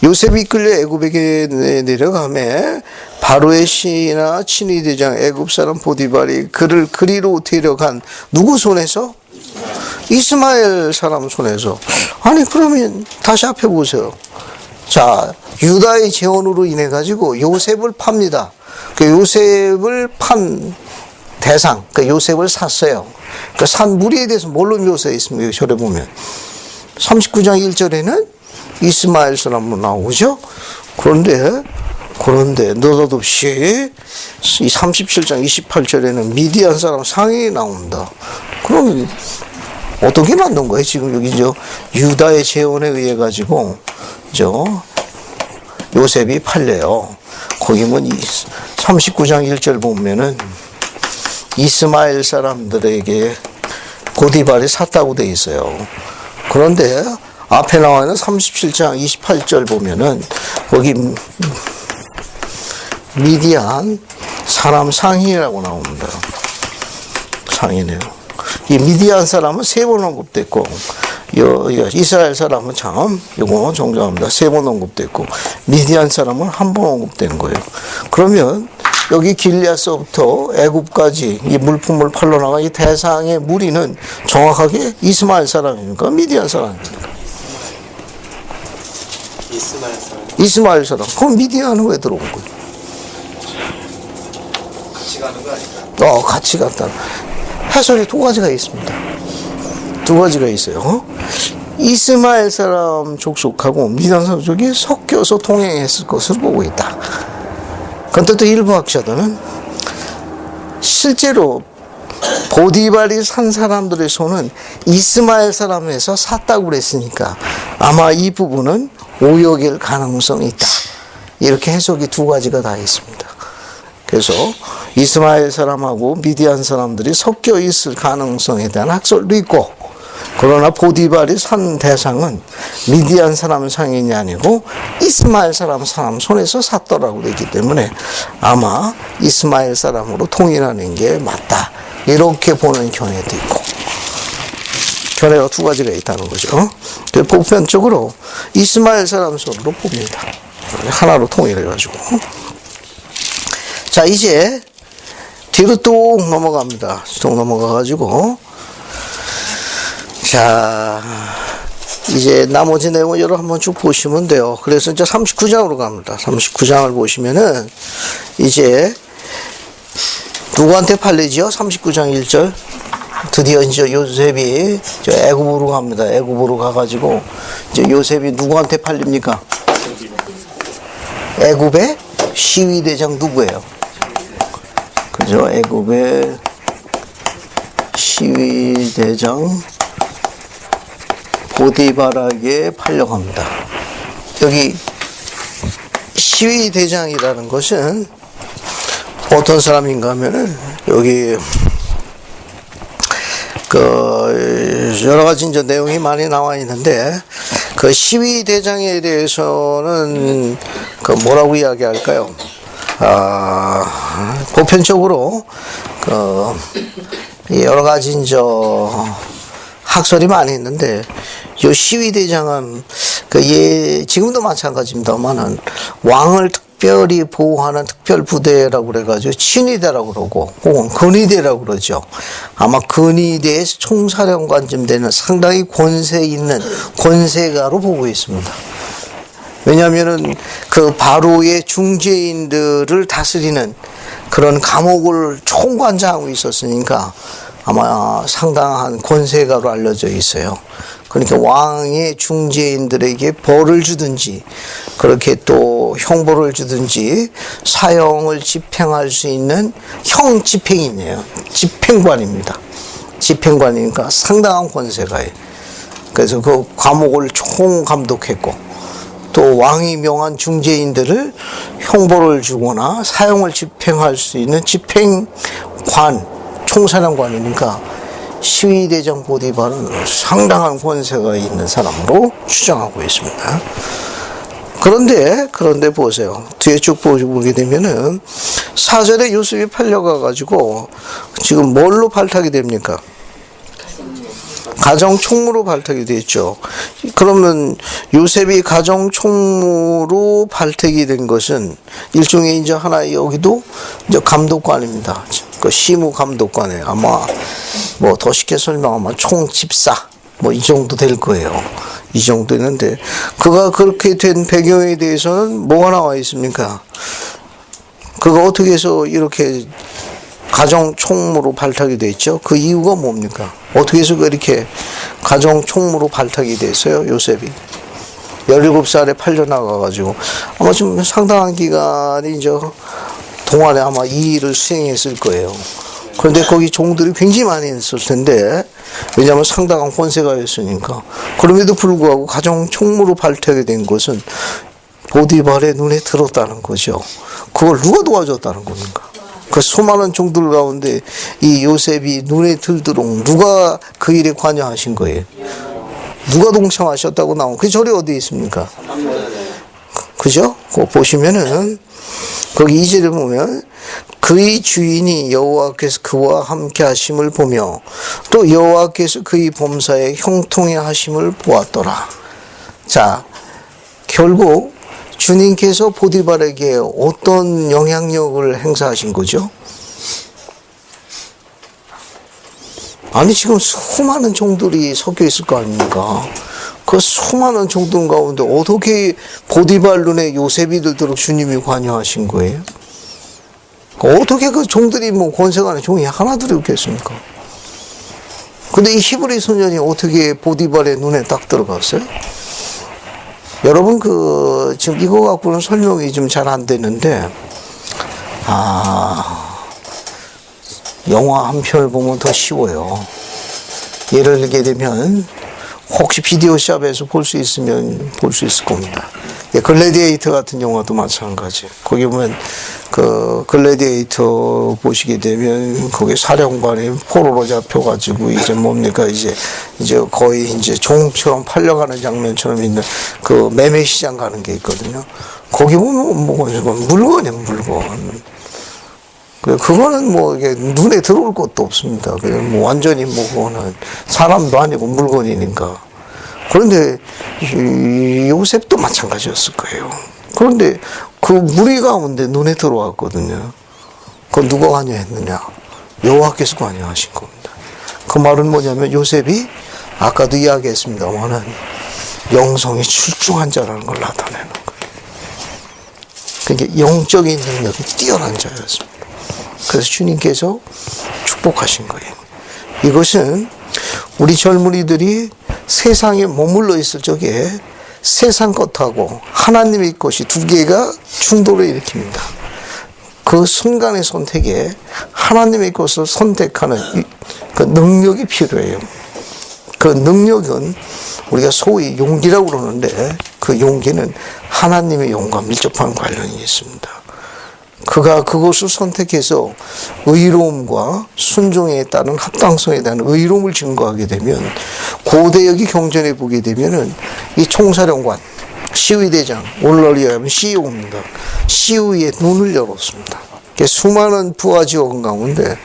요셉이 이끌려 애굽에게 내려가매 바로의 시나 친위 대장 애굽 사람 보디발이 그를 그리로 데려간 누구 손에서? 이스마엘 사람 손에서. 아니 그러면 다시 앞에 보세요. 자, 유다의 재헌으로 인해 가지고 요셉을 팝니다. 그 요셉을 판 대상, 그 요셉을 샀어요. 그 산 무리에 대해서 뭘로 묘사해 있습니까? 저래 보면 39장 1절에는 이스마엘 사람으로 나오죠. 그런데 느닷없이 이 37장 28절에는 미디안 사람 상인이 나온다. 그러면 어떻게 만든 거예요? 지금 여기 유다의 재헌에 의해 가지고 요셉이 팔려요. 거기 뭐 39장 1절 보면은 이스마엘 사람들에게 보디발이 샀다고 돼 있어요. 그런데 앞에 나와 있는 37장 28절 보면은 거기 미디안 사람 상인이라고 나옵니다. 상인이에요. 이 미디안 사람은 3번 언급됐고 이스라엘 사람은 참 이거 정정합니다. 3번 언급됐고 미디안 사람은 1번 언급된 거예요. 그러면 여기 길앗서부터 애굽까지 이 물품을 팔러 나간 이 대상의 무리는 정확하게 이스마엘 사람입니까? 미디안 사람입니까? 이스마엘 사람. 그럼 미디안은 왜 들어온 거예요? 같이 가는 거 아닐까? 같이 갔다. 해설이 2가지가 있습니다. 2가지가 있어요. 이스마엘 사람 족속하고 미디안 사람 족이 섞여서 통행했을 것으로 보고 있다. 그런데 또 일부 학자들은 실제로 보디발이 산 사람들의 손은 이스마엘 사람에서 샀다고 그랬으니까 아마 이 부분은 오역일 가능성이 있다. 이렇게 해석이 2가지가 다 있습니다. 그래서 이스마엘 사람하고 미디안 사람들이 섞여 있을 가능성에 대한 학설도 있고 그러나 보디발이 산 대상은 미디안 사람 상인이 아니고 이스마엘 사람 손에서 샀더라고 그랬기 때문에 아마 이스마엘 사람으로 통일하는 게 맞다. 이렇게 보는 견해도 있고 견해가 두 가지가 있다는 거죠. 보편적으로 이스마엘 사람 손으로 봅니다. 하나로 통일해가지고. 자, 이제 뒤로 뚝 넘어갑니다. 뚝 넘어가가지고. 자, 이제 나머지 내용을 여러분 한번 쭉 보시면 돼요. 그래서 이제 39장으로 갑니다. 39장을 보시면은 이제 누구한테 팔리지요? 39장 1절. 드디어 이제 요셉이 애굽으로 갑니다. 애굽으로 가가지고 이제 요셉이 누구한테 팔립니까? 애굽의 시위대장 누구예요? 그죠? 애굽의 시위대장 보디바라에게 팔려갑니다. 여기 시위대장이라는 것은 어떤 사람인가 하면은 여기 여러 가지 이제 내용이 많이 나와 있는데 그 시위대장에 대해서는 뭐라고 이야기할까요? 보편적으로 여러 가지 이제 학설이 많이 있는데 이 시위대장은 지금도 마찬가지입니다만은 왕을 특별히 보호하는 특별 부대라고 그래가지고 친위대라고 그러고 혹은 근위대라고 그러죠. 아마 근위대의 총사령관쯤 되는 상당히 권세 있는 권세가로 보고 있습니다. 왜냐하면은 그 바로의 중재인들을 다스리는 그런 감옥을 총관장하고 있었으니까 아마 상당한 권세가로 알려져 있어요. 그러니까 왕의 중재인들에게 벌을 주든지 그렇게 또 형벌을 주든지 사형을 집행할 수 있는 형집행인이에요. 집행관입니다. 집행관이니까 상당한 권세가예요. 그래서 그 감옥을 총감독했고 또 왕이 명한 중재인들을 형벌을 주거나 사형을 집행할 수 있는 집행관, 총사령관이니까 시위대장 보디발은 상당한 권세가 있는 사람으로 추정하고 있습니다. 그런데 보세요. 뒤에 쭉 보게 되면은 4절에 요셉이 팔려가가지고 지금 뭘로 발탁이 됩니까? 가정총무로 발탁이 됐죠. 그러면 요셉이 가정총무로 발탁이 된 것은 일종의 이제 하나의 여기도 이제 감독관입니다. 그 시무감독관에 아마 뭐 더 쉽게 설명하면 총집사 뭐 이 정도 될 거예요. 이 정도 있는데 그가 그렇게 된 배경에 대해서는 뭐가 나와 있습니까? 그가 어떻게 해서 이렇게 가정총무로 발탁이 됐죠? 그 이유가 뭡니까? 어떻게 해서 이렇게 가정총무로 발탁이 됐어요? 요셉이 17살에 팔려나가가지고 아마 좀 상당한 기간이 이제 동안에 아마 이 일을 수행했을 거예요. 그런데 거기 종들이 굉장히 많이 있을 텐데 왜냐하면 상당한 권세가였으니까. 그럼에도 불구하고 가정총무로 발탁이 된 것은 보디발의 눈에 들었다는 거죠. 그걸 누가 도와줬다는 겁니까? 그 수많은 종들 가운데 이 요셉이 눈에 들도록 누가 그 일에 관여하신 거예요? 누가 동참하셨다고 나오면 그 절이 어디에 있습니까? 그죠? 그거 보시면은 거기 2절에 보면 그의 주인이 여호와께서 그와 함께 하심을 보며 또 여호와께서 그의 범사에 형통해 하심을 보았더라. 자, 결국 주님께서 보디발에게 어떤 영향력을 행사하신 거죠? 아니 지금 수많은 종들이 섞여 있을 거 아닙니까? 그 수많은 종들 가운데 어떻게 보디발 눈에 요셉이 들도록 주님이 관여하신 거예요? 어떻게 그 종들이 뭐 권세가 아닌 종이 하나도 없겠습니까? 근데 이 히브리 소년이 어떻게 보디발의 눈에 딱 들어갔어요? 여러분 지금 이거 갖고는 설명이 좀 잘 안 되는데 영화 한 편을 보면 더 쉬워요. 예를 들게 되면 혹시 비디오샵에서 볼 수 있으면 볼 수 있을 겁니다. 글래디에이터 같은 영화도 마찬가지. 거기 보면 그 글래디에이터 보시게 되면 거기 사령관이 포로로 잡혀가지고 이제 뭡니까 이제 거의 이제 종처럼 팔려가는 장면처럼 있는 그 매매 시장 가는 게 있거든요. 거기 보면 뭐 물건이에요, 물건. 그거는 뭐 이게 눈에 들어올 것도 없습니다. 그냥 뭐 완전히 뭐 그거는 사람도 아니고 물건이니까. 그런데 요셉도 마찬가지였을 거예요. 그런데 그 무리 가운데 눈에 들어왔거든요. 그건 누가 관여했느냐? 여호와께서 관여하신 겁니다. 그 말은 뭐냐면 요셉이 아까도 이야기했습니다만은 영성이 출중한 자라는 걸 나타내는 거예요. 그러니까 영적인 능력이 뛰어난 자였습니다. 그래서 주님께서 축복하신 거예요. 이것은 우리 젊은이들이 세상에 머물러 있을 적에 세상 것하고 하나님의 것이 두 개가 충돌을 일으킵니다. 그 순간의 선택에 하나님의 것을 선택하는 그 능력이 필요해요. 그 능력은 우리가 소위 용기라고 그러는데 그 용기는 하나님의 영과 밀접한 관련이 있습니다. 그가 그것을 선택해서 의로움과 순종에 따른 합당성에 대한 의로움을 증거하게 되면 고대역이 경전해 보게 되면은 이 총사령관, 시위대장, 오늘날 이야기하면 CEO입니다. CEO의 눈을 열었습니다. 수많은 부하 직원 가운데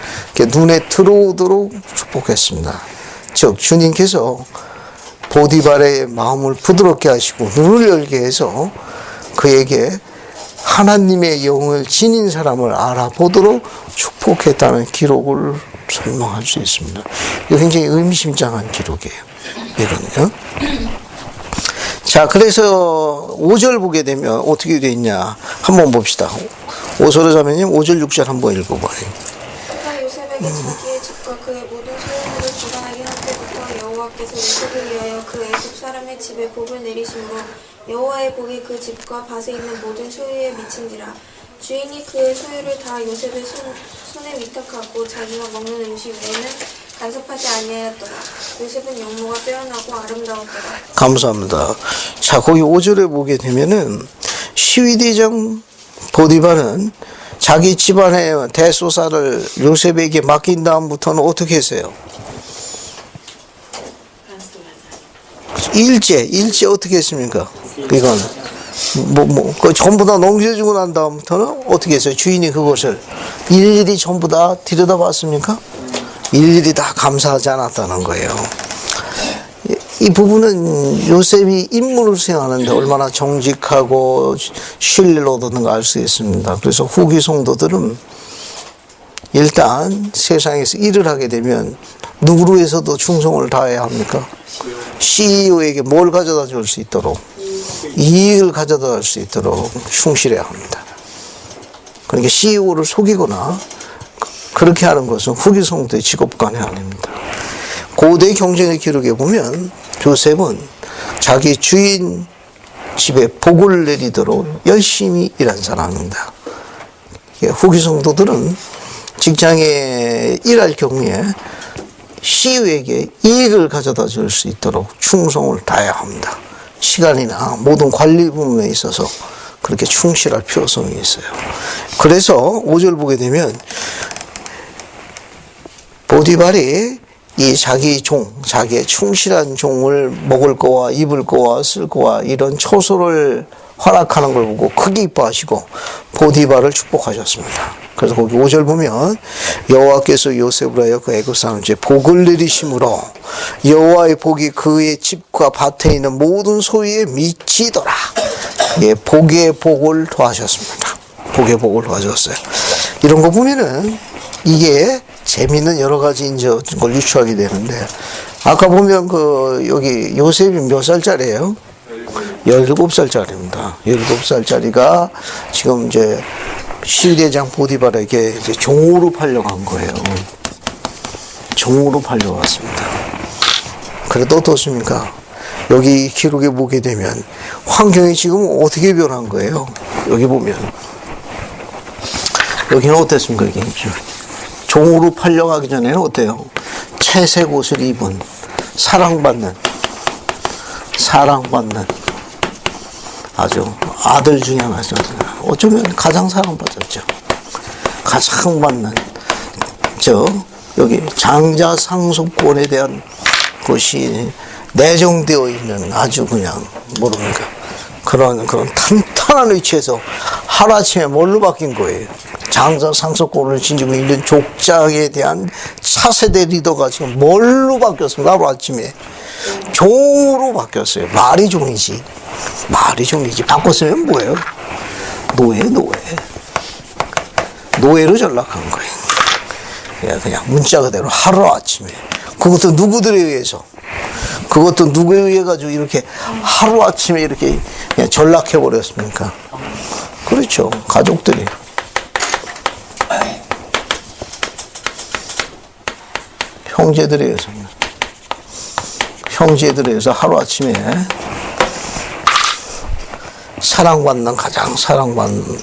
눈에 들어오도록 축복했습니다. 즉 주님께서 보디발의 마음을 부드럽게 하시고 눈을 열게 해서 그에게 하나님의 영을 지닌 사람을 알아보도록 축복했다는 기록을 설명할 수 있습니다. 이거 굉장히 의미심장한 기록이에요. 이거는요. 자, 그래서 5절 보게 되면 어떻게 되어 있냐 한번 봅시다. 5절을 자매님 5절 6절 한번 읽어봐요. 그가 요셉에게 자기의 집과 그의 모든 소유물을 주관하게 한 때부터 여호와께서 요셉을 위하여 그 애굽 사람의 집에 복을 내리심으로 여호와의 복이 그 집과 밭에 있는 모든 소유에 미친지라. 주인이 그의 소유를 다 요셉의 손에 위탁하고 자기가 먹는 음식 외에는 간섭하지 아니하였더라. 요셉은 용모가 빼어나고 아름다웠더라. 감사합니다. 자, 거기 5절에 보게 되면은 시위대장 보디발은 자기 집안의 대소사를 요셉에게 맡긴 다음부터는 어떻게 했어요? 일제 어떻게 했습니까? 이건 그 전부 다 넘겨주고 난 다음부터는 어떻게 했어요? 주인이 그것을 일일이 전부 다 들여다봤습니까? 일일이 다 감사하지 않았다는 거예요. 이 부분은 요셉이 임무를 수행하는데 얼마나 정직하고 신뢰를 얻었는가 알 수 있습니다. 그래서 후기 성도들은 일단 세상에서 일을 하게 되면 누구로 해서도 충성을 다해야 합니까? CEO에게 뭘 가져다 줄 수 있도록 이익을 가져다 줄 수 있도록 충실해야 합니다. 그러니까 CEO를 속이거나 그렇게 하는 것은 후기 성도의 직업관이 아닙니다. 고대 경전의 기록에 보면 요셉은 자기 주인 집에 복을 내리도록 열심히 일한 사람입니다. 후기 성도들은 직장에 일할 경우에 CEO에게 이익을 가져다 줄 수 있도록 충성을 다해야 합니다. 시간이나 모든 관리 부분에 있어서 그렇게 충실할 필요성이 있어요. 그래서 5절 보게 되면 보디발이 이 자기 종, 자기의 충실한 종을 먹을 거와 입을 거와 쓸 거와 이런 처소를 허락하는 걸 보고 크게 이뻐하시고 보디발을 축복하셨습니다. 그래서 거기 5절 보면 여호와께서 요셉을 하여 그 애굽 사람 집에 복을 내리심으로 여호와의 복이 그의 집과 밭에 있는 모든 소유에 미치더라. 예, 복의 복을 더하셨습니다. 복의 복을 더하셨어요. 이런 거 보면은 이게 재미있는 여러 가지 이제 걸 유추하게 되는데 아까 보면 그 여기 요셉이 몇 살짜리예요? 17살짜리입니다. 17살짜리가 지금 이제 시위대장 보디발에게 이제 종으로 팔려간 거예요. 종으로 팔려갔습니다. 그래도 어떻습니까? 여기 기록에 보게 되면 환경이 지금 어떻게 변한 거예요? 여기 보면 여기는 어땠습니까? 여기 종으로 팔려가기 전에는 어때요? 채색 옷을 입은 사랑받는 아주 아들 중에 하나였어요. 어쩌면 가장 사랑받았죠. 가장 받는 여기 장자 상속권에 대한 것이 내정되어 있는 아주 그냥 모릅니까? 그런 탄탄한 위치에서 하루아침에 뭘로 바뀐 거예요? 상속권을 지니고 있는 족장에 대한 차세대 리더가 지금 뭘로 바뀌었습니까? 하루아침에 종으로 바뀌었어요. 말이 종이지. 말이 종이지. 바꿨으면 뭐예요? 노예로 전락한 거예요. 그냥 문자 그대로 하루아침에. 그것도 누구들에 의해서. 그것도 누구에 의해 가지고 이렇게 하루아침에 이렇게 그냥 전락해버렸습니까? 그렇죠. 가족들이. 형제들에 의해서입니다. 형제들에 의해서 하루아침에 가장 사랑받는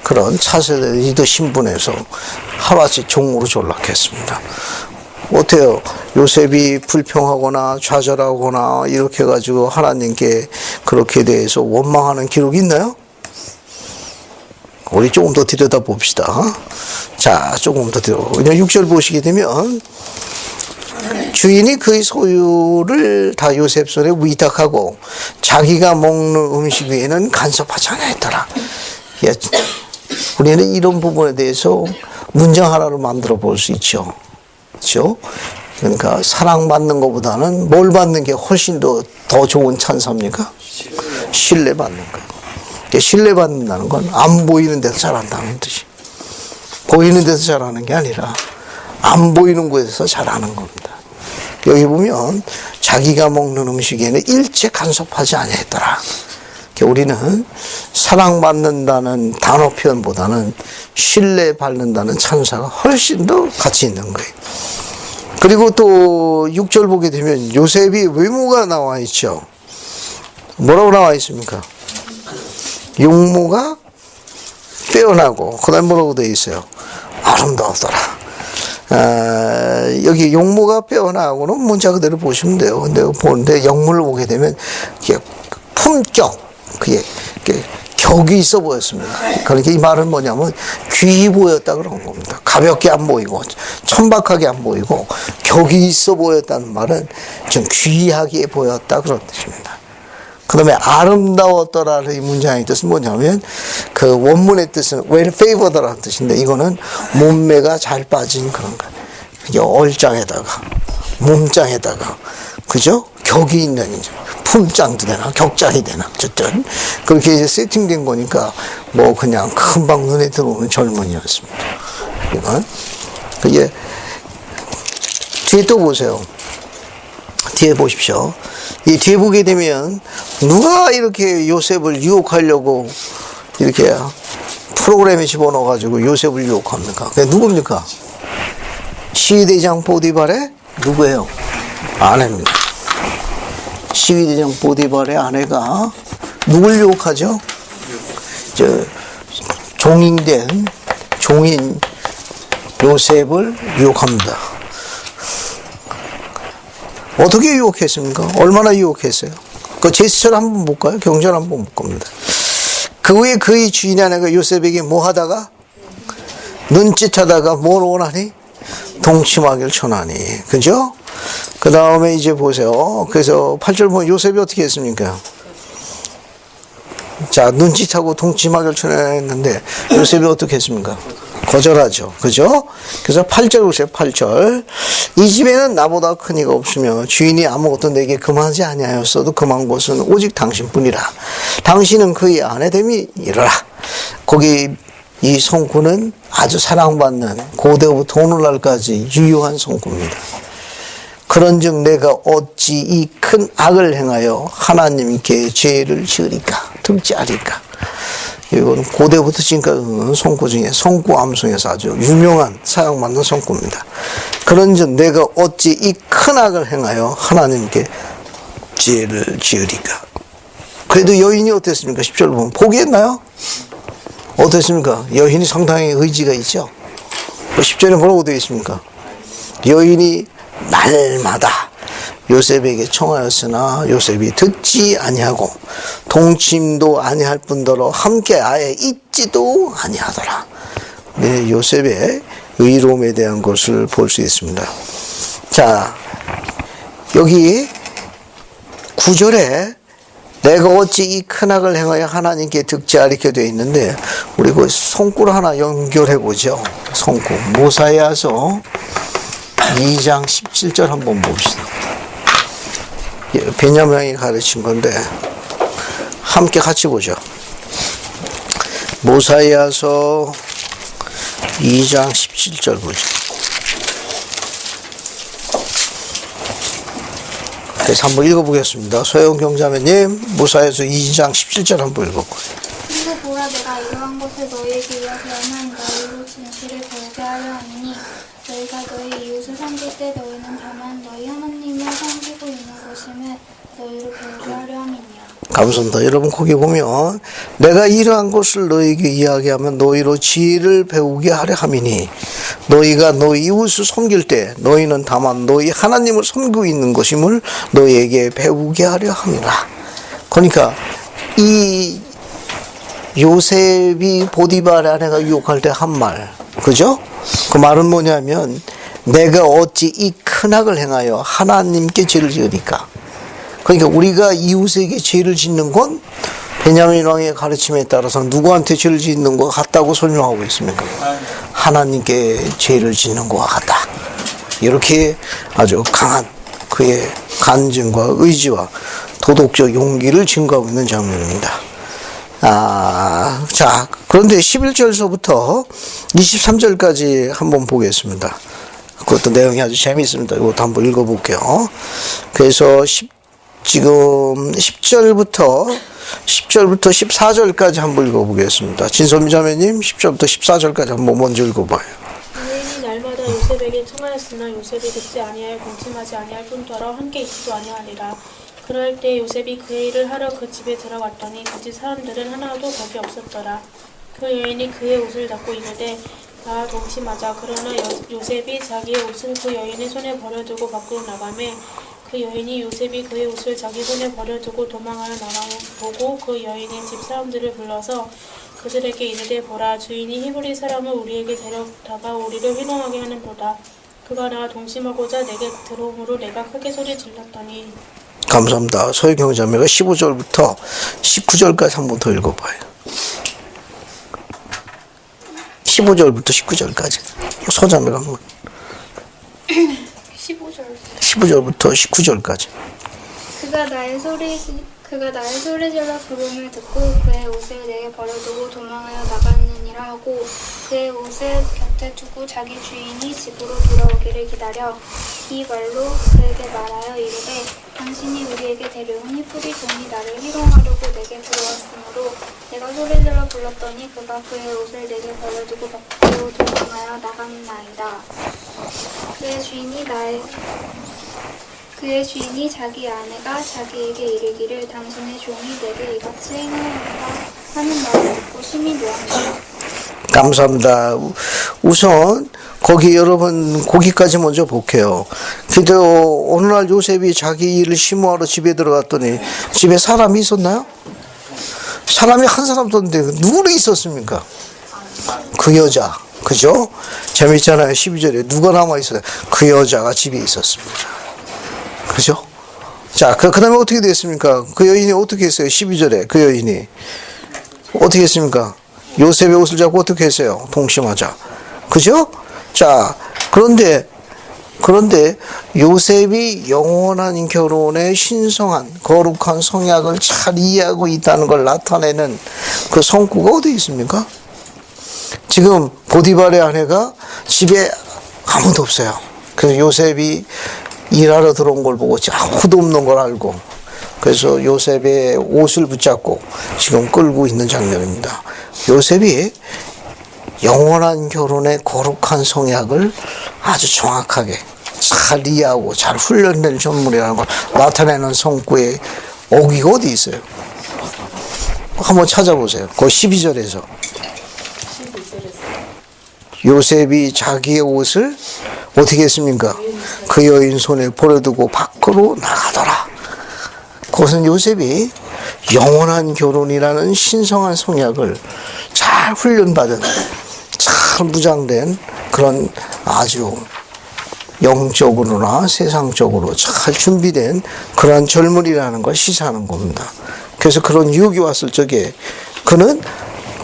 그런 차세대 리더 신분에서 하루아침에 종으로 전락했습니다. 어때요? 요셉이 불평하거나 좌절하거나 이렇게 해가지고 하나님께 그렇게 대해서 원망하는 기록이 있나요? 우리 조금 더 들여다 봅시다. 자, 조금 더 그냥 6절 보시게 되면 주인이 그의 소유를 다 요셉 손에 위탁하고 자기가 먹는 음식 외에는 간섭하지 않았더라. 우리는 이런 부분에 대해서 문장 하나를 만들어 볼 수 있죠. 그렇죠? 그러니까 사랑받는 것보다는 뭘 받는 게 훨씬 더 좋은 찬사입니까? 신뢰받는 거. 신뢰받는다는 건 안 보이는 데서 잘한다는 뜻이. 보이는 데서 잘하는 게 아니라 안 보이는 곳에서 잘하는 겁니다. 여기 보면 자기가 먹는 음식에는 일체 간섭하지 아니했더라. 우리는 사랑받는다는 단어 표현보다는 신뢰받는다는 찬사가 훨씬 더 가치 있는 거예요. 그리고 또 6절 보게 되면 요셉이 외모가 나와 있죠. 뭐라고 나와 있습니까? 용모가 빼어나고 그 다음에 뭐라고 되어 있어요? 아름다웠더라. 여기 용모가 빼어나고는 문자 그대로 보시면 돼요. 근데 보는데 영문을 보게 되면 품격, 그게 격이 있어 보였습니다. 그러니까 이 말은 뭐냐면 귀히 보였다 그런 겁니다. 가볍게 안 보이고 천박하게 안 보이고 격이 있어 보였다는 말은 좀 귀하게 보였다 그런 뜻입니다. 그 다음에 아름다웠더라는 이 문장의 뜻은 뭐냐면 그 원문의 뜻은 well favored라는 뜻인데 이거는 몸매가 잘 빠진 그런 거. 이게 얼짱에다가 몸짱에다가 그죠? 격이 있는 품짱도 되나 격짱이 되나 어쨌든 그렇게 이제 세팅된 거니까 뭐 그냥 금방 눈에 들어오는 젊은이였습니다. 이건 그게 뒤에 또 보세요. 뒤에 보십시오. 이 뒤에 보게 되면 누가 이렇게 요셉을 유혹하려고 이렇게 프로그램에 집어넣어가지고 요셉을 유혹합니까? 그게 누굽니까? 시위대장 보디발의 누구예요? 아내입니다. 시위대장 보디발의 아내가 누굴 유혹하죠? 종인된 종인 요셉을 유혹합니다. 어떻게 유혹했습니까? 얼마나 유혹했어요? 그 제스처를 한번 볼까요? 경전 한번 볼 겁니다. 그 후에 그의 주인 아내가 요셉에게 뭐 하다가? 눈짓하다가 뭘 원하니? 동침하기를 청하니. 그죠? 그 다음에 이제 보세요. 그래서 8절 보면 요셉이 어떻게 했습니까? 자, 눈짓하고 동침하기를 청했는데 요셉이 어떻게 했습니까? 거절하죠. 그죠? 그래서 8절 보세요. 8절. 이 집에는 나보다 큰 이가 없으며 주인이 아무것도 내게 금하지 아니하였어도 금한 것은 오직 당신뿐이라. 당신은 그의 아내 됨이 이르라. 거기 이 성구는 아주 사랑받는 고대부터 오늘날까지 유효한 성구입니다. 그런즉 내가 어찌 이 큰 악을 행하여 하나님께 죄를 지으리까 등지하리까. 이건 고대부터 지금까지 성구 중에 성구 암송에서 아주 유명한 사랑받는 성구입니다. 그런즉 내가 어찌 이 큰 악을 행하여 하나님께 죄를 지으리까. 그래도 여인이 어땠습니까? 10절 보면 포기했나요? 어땠습니까? 여인이 상당히 의지가 있죠. 10절에 뭐라고 되어 있습니까? 여인이 날마다 요셉에게 청하였으나 요셉이 듣지 아니하고 동침도 아니할 뿐더러 함께 아예 있지도 아니하더라. 네, 요셉의 의로움에 대한 것을 볼 수 있습니다. 자, 여기 9절에 내가 어찌 이 큰 악을 행하여 하나님께 득죄하리게 되어 있는데 우리 그 손구를 하나 연결해 보죠. 손구 모사야서 2장 17절 한번 봅시다. 베냐민이 가르친 건데 함께 같이 보죠. 모사야서 2장 17절 보죠. 그래서 한번 읽어보겠습니다. 소영 경자매님 모사야서 2장 17절 한번 읽어보세요. 그리고 보라 내가 이러한 것을 너희에게 이야기하면 너희로 진실을 배우게 하려 하니 너희가 너희 이웃을 섬길 때 너희는 다만 너희 하나님을 섬기고 있는 것임을 너희로 배우게 하려 함이니라. 감사합니다. 여러분 거기 보면 내가 이러한 것을 너희에게 이야기하면 너희로 지혜를 배우게 하려 함이니 너희가 너희 이웃을 섬길 때 너희는 다만 너희 하나님을 섬기고 있는 것임을 너희에게 배우게 하려 함이라. 그러니까 이 요셉이 보디발의 아내가 유혹할 때 한 말, 그죠? 그 말은 뭐냐면 내가 어찌 이 큰 악을 행하여 하나님께 죄를 지으니까. 그러니까 우리가 이웃에게 죄를 짓는 건 베냐민 왕의 가르침에 따라서 누구한테 죄를 짓는 것 같다고 설명하고 있습니까? 하나님께 죄를 짓는 것과 같다. 이렇게 아주 강한 그의 간증과 의지와 도덕적 용기를 증거하고 있는 장면입니다. 자, 그런데 11절서부터 23절까지 한번 보겠습니다. 그것도 내용이 아주 재미있습니다. 이것도 한번 읽어볼게요. 그래서 지금 10절부터 14절까지 한번 읽어보겠습니다. 진소미 자매님 10절부터 14절까지 한번 먼저 읽어봐요. 유인이 날마다 요셉에게 청하였으나 요셉이 듣지 아니하여 동침하지 아니할 뿐더러 함께 있지도 아니하리라. 그럴 때 요셉이 그의 일을 하러 그 집에 들어갔더니 그 집 사람들은 하나도 거기 없었더라. 그 여인이 그의 옷을 잡고 이르되 나와 동침하자. 그러나 요셉이 자기의 옷을 그 여인의 손에 버려두고 밖으로 나가매 그 여인이 요셉이 그의 옷을 자기 손에 버려두고 도망하여 나가고 보고 그 여인의 집 사람들을 불러서 그들에게 이르되 보라 주인이 히브리 사람을 우리에게 데려다가 우리를 희롱하게 하는도다. 그가 나와 동침하고자 내게 들어오므로 내가 크게 소리 질렀더니. 감사합니다. 소유경 자매가 15절부터 19절까지 한번 더 읽어봐요. 15절부터 19절까지 소자매가 한번 15절부터 19절까지. 그가 나의 소리질러 부름을 듣고 그의 옷을 내게 버려두고 도망하여 나갔느니라 하고 그의 옷을 곁에 두고 자기 주인이 집으로 돌아오기를 기다려 이 말로 그에게 말하여 이르되 당신이 우리에게 데려온 히브리 종이 나를 희롱하려고 내게 들어왔으므로 내가 소리질러 불렀더니 그가 그의 옷을 내게 버려두고 밖으로 도망하여 나갔나이다. 그의 주인이 자기 아내가 자기에게 이르기를 당신의 종이 내게 이같이 행하였다 하는 말을 듣고 심히 노하니라. 감사합니다. 우선 거기까지 먼저 볼게요. 그래도 어느 날 요셉이 자기 일을 심호하러 집에 들어갔더니 집에 사람이 있었나요? 사람이 한 사람도 없는데 누구는 있었습니까? 그 여자, 그죠? 재밌잖아요. 12절에 누가 남아있어요? 그 여자가 집에 있었습니다. 그죠? 자, 그 다음에 어떻게 됐습니까? 그 여인이 어떻게 했어요? 12절에 그 여인이 어떻게 했습니까? 요셉의 옷을 잡고 어떻게 했어요? 동침하자. 그죠? 자, 그런데 요셉이 영원한 결혼의 신성한 거룩한 성약을 잘 이해하고 있다는 걸 나타내는 그 성구가 어디 있습니까? 지금 보디발의 아내가 집에 아무도 없어요. 그래서 요셉이 일하러 들어온 걸 보고 아무도 없는 걸 알고 그래서 요셉의 옷을 붙잡고 지금 끌고 있는 장면입니다. 요셉이 영원한 결혼의 거룩한 성약을 아주 정확하게 잘 이해하고 잘 훈련된 전문이라는 걸 나타내는 성구의 어기가 어디 있어요? 한번 찾아보세요. 그 12절에서 요셉이 자기의 옷을 어떻게 했습니까? 그 여인 손에 버려두고 밖으로 나가더라. 그것은 요셉이 영원한 결혼이라는 신성한 성약을 잘 훈련받은 잘 무장된 그런 아주 영적으로나 세상적으로 잘 준비된 그러한 젊은이라는 걸 시사하는 겁니다. 그래서 그런 유혹이 왔을 적에 그는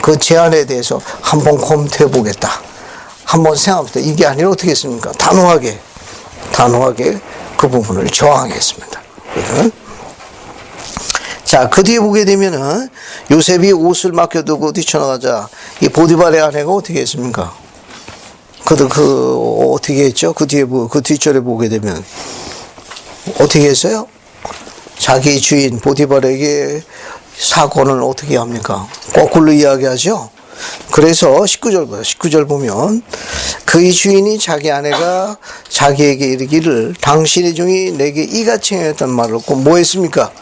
그 제안에 대해서 한번 검토해 보겠다. 한번 생각해보겠다. 이게 아니라 어떻게 했습니까? 단호하게 그 부분을 저항했습니다. 자, 그 뒤에 보게 되면은 요셉이 옷을 맡겨두고 뛰쳐나가자 이 보디발의 아내가 어떻게 했습니까? 어떻게 했죠? 그 뒤에 그 뒷절에 보게 되면 어떻게 했어요? 자기 주인 보디발에게 사건을 어떻게 합니까? 거꾸로 이야기하죠. 그래서 19절 보면 그의 주인이 자기 아내가 자기에게 이르기를 당신의 종이 내게 이같이 행했던 말을 듣고 뭐 했습니까?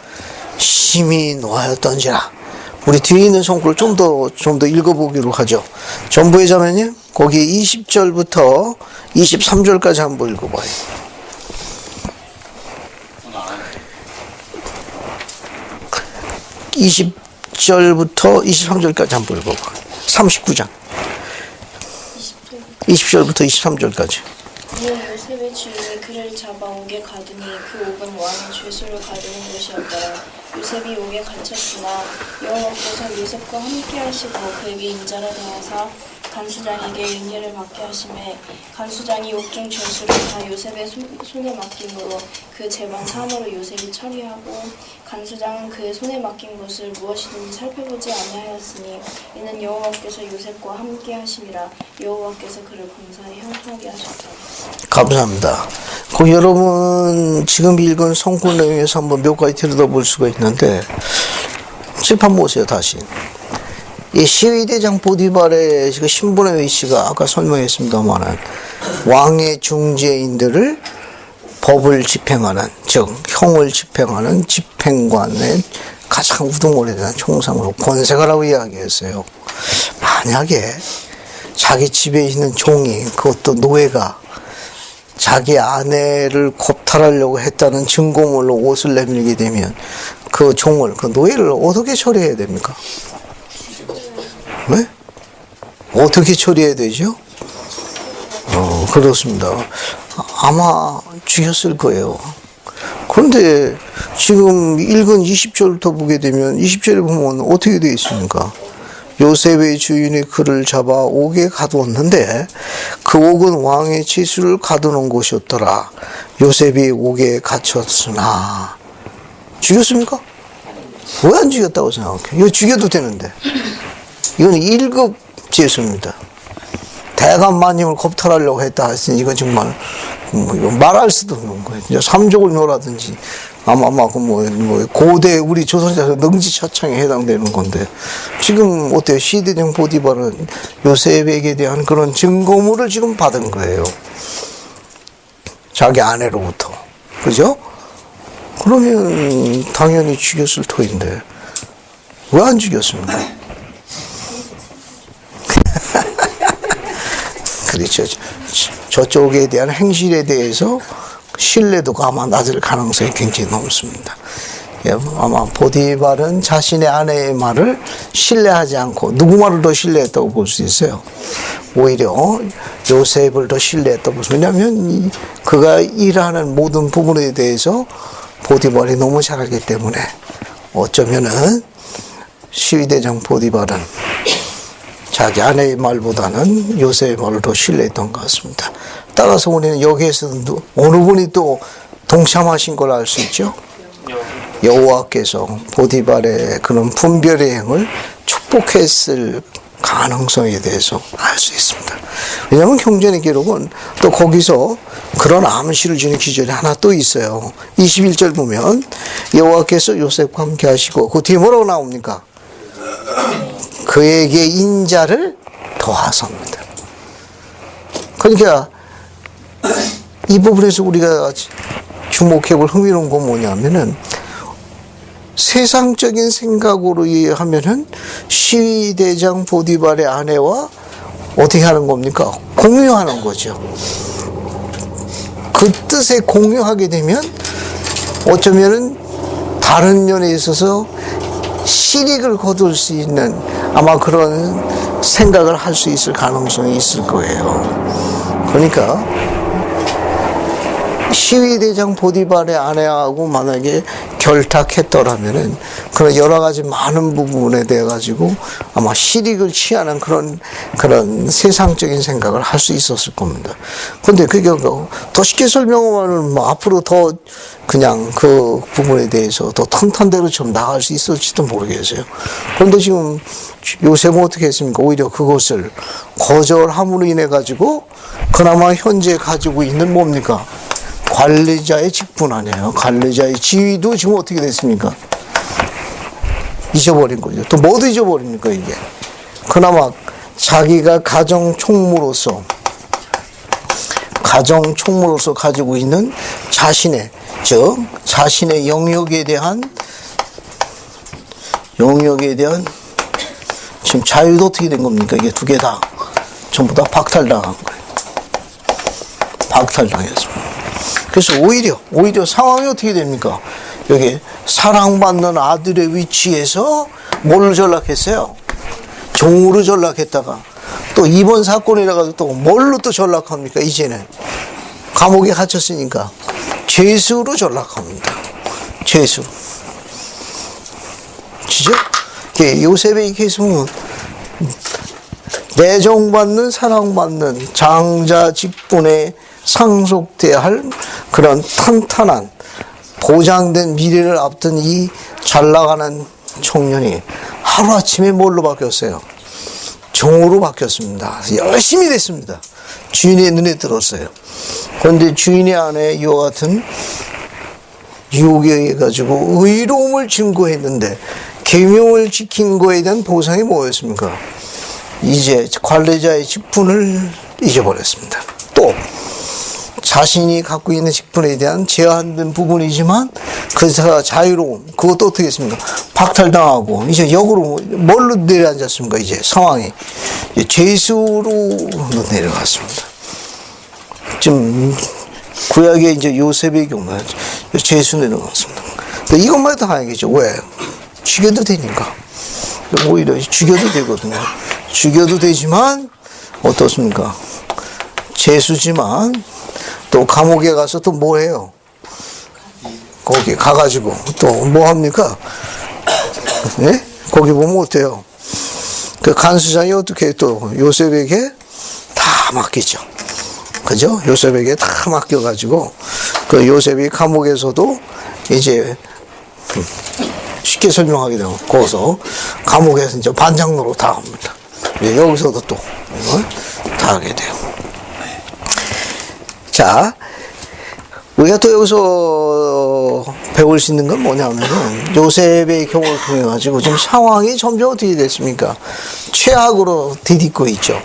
심히 노하였던지라. 우리 뒤에 있는 성구를 좀 더 읽어보기로 하죠. 전부의 자매님, 거기 20절부터 23절까지 한번 읽어봐요. 20절부터 23절까지 한번 읽어봐. 39장. 20절부터 23절까지. 이에 요셉의 주인이 그를 잡아 옥에 가두니 그 옥은 왕의 죄수를 가두는 곳이었더라. 요셉이 옥에 갇혔으나 여호와께서 요셉과 함께 하시고 그에게 인자를 더하사 간수장에게 은혜를 받게 하심에 간수장이 옥중 죄수를 다 요셉의 손에 맡김으로 그 재반 사함으로 요셉이 처리하고 간수장은 그의 손에 맡긴 것을 무엇이든지 살펴보지 아니하였으니 이는 여호와께서 요셉과 함께 하심이라. 여호와께서 그를 범사에 형통하게 하셨다. 감사합니다. 그 여러분 지금 읽은 성구 내용에서 한번 몇 가지 들여다볼 수가 있는데 칠판 보세요. 다시 이 시위대장 보디발의 그 신분의 위치가 아까 설명했습니다만 왕의 중재인들을 법을 집행하는, 즉 형을 집행하는 집행관의 가장 우두머리된 총상으로 권세가라고 이야기했어요. 만약에 자기 집에 있는 종이, 그것도 노예가 자기 아내를 겁탈하려고 했다는 증거물로 옷을 내밀게 되면 그 종을, 그 노예를 어떻게 처리해야 됩니까? 네? 어떻게 처리해야 되죠? 그렇습니다. 아마 죽였을 거예요. 그런데 지금 읽은 20절부터 보게 되면 20절에 보면 어떻게 되어 있습니까? 요셉의 주인이 그를 잡아 옥에 가두었는데 그 옥은 왕의 치수를 가두는 곳이었더라. 요셉이 옥에 갇혔으나 죽였습니까? 왜 안 죽였다고 생각해? 이거 죽여도 되는데. 이건 1급 죄수입니다. 대감마님을 겁탈하려고 했다 했으니 이건 정말 말할 수도 없는 거예요. 이제 삼족을 노라든지 아마 고대 우리 조선시대 능지처창에 해당되는 건데 지금 어때요? 시대적 보디발은 요셉에게 대한 그런 증거물을 지금 받은 거예요. 자기 아내로부터. 그죠? 그러면 당연히 죽였을 터인데 왜 안 죽였습니까? 그렇죠. 저쪽에 대한 행실에 대해서 신뢰도가 아마 낮을 가능성이 굉장히 높습니다. 아마 보디발은 자신의 아내의 말을 신뢰하지 않고 누구 말을 더 신뢰했다고 볼 수 있어요. 오히려 요셉을 더 신뢰했다고 볼 수 있어요. 왜냐하면 그가 일하는 모든 부분에 대해서 보디발이 너무 잘 알기 때문에 어쩌면은 시위대장 보디발은 자기 아내의 말보다는 요셉의 말을 더 신뢰했던 것 같습니다. 따라서 우리는 여기에서 어느 분이 또 동참하신 걸 알 수 있죠? 여호와께서 보디발의 그런 분별의 행을 축복했을 가능성에 대해서 알 수 있습니다. 왜냐하면 경전의 기록은 또 거기서 그런 암시를 주는 기절이 하나 또 있어요. 21절 보면 여호와께서 요셉과 함께 하시고 그 뒤에 뭐라고 나옵니까? 그에게 인자를 더하섭니다. 그러니까 이 부분에서 우리가 주목해볼 흥미로운 건 뭐냐면은 세상적인 생각으로 하면은 시위대장 보디발의 아내와 어떻게 하는 겁니까? 공유하는 거죠. 그 뜻에 공유하게 되면 어쩌면은 다른 면에 있어서 실익을 거둘 수 있는 아마 그런 생각을 할 수 있을 가능성이 있을 거예요. 그러니까 시위대장 보디발의 아내하고 만약에 결탁했더라면은 그런 여러 가지 많은 부분에 대해 가지고 아마 실익을 취하는 그런 세상적인 생각을 할 수 있었을 겁니다. 근데 그게 더 쉽게 설명하면 뭐 앞으로 더 그냥 그 부분에 대해서 더 탄탄대로 좀 나갈 수 있을지도 모르겠어요. 그런데 지금 요셉은 어떻게 했습니까? 오히려 그것을 거절함으로 인해 가지고 그나마 현재 가지고 있는 뭡니까? 관리자의 직분 아니에요. 관리자의 지위도 지금 어떻게 됐습니까? 잊어버린 거죠. 또 뭐도 잊어버립니까, 이게? 그나마 자기가 가정 총무로서 가지고 있는 자신의 영역에 대한 지금 자유도 어떻게 된 겁니까? 이게 두 개 다 전부 다 박탈당한 거예요. 박탈당했습니다. 그래서 오히려 상황이 어떻게 됩니까? 여기 사랑받는 아들의 위치에서 뭘로 전락했어요? 종으로 전락했다가 또 이번 사건이라고 또 뭘로 또 전락합니까? 이제는 감옥에 갇혔으니까 죄수로 전락합니다. 죄수. 그죠? 요셉의 케이스 보면 내정받는 사랑받는 장자 직분에 상속돼야 할 그런 탄탄한 보장된 미래를 앞둔 이 잘나가는 청년이 하루아침에 뭘로 바뀌었어요? 종으로 바뀌었습니다. 열심히 됐습니다. 주인의 눈에 들었어요. 그런데 주인의 안에 이와 같은 유혹에 의해 가지고 의로움을 증거했는데 계명을 지킨 거에 대한 보상이 뭐였습니까? 이제 관리자의 직분을 잊어버렸습니다. 또 자신이 갖고 있는 직분에 대한 제한된 부분이지만 그래서 자유로움 그것도 어떻게 했습니까? 박탈당하고 이제 역으로 뭘로 내려앉았습니까? 이제 상황이 죄수로 내려갔습니다. 지금 구약의 이제 요셉의 경우는 죄수 내려갔습니다. 이것만 해도 다행이죠. 왜? 죽여도 되니까. 오히려 죽여도 되거든요. 죽여도 되지만 어떻습니까? 죄수지만 또 감옥에 가서 또 뭐 해요? 거기 가가지고 또 뭐 합니까? 예? 거기 보면 어때요? 그 간수장이 어떻게 또 요셉에게 다 맡기죠. 그죠? 요셉에게 다 맡겨가지고 그 요셉이 감옥에서도 이제 쉽게 설명하게 되면 거기서 감옥에서 이제 반장로로 다 합니다. 여기서도 또 다 하게 돼요. 자, 우리가 또 여기서 배울 수 있는 건 뭐냐면은 요셉의 경우를 통해 가지고 지금 상황이 점점 어떻게 됐습니까? 최악으로 디딛고 있죠.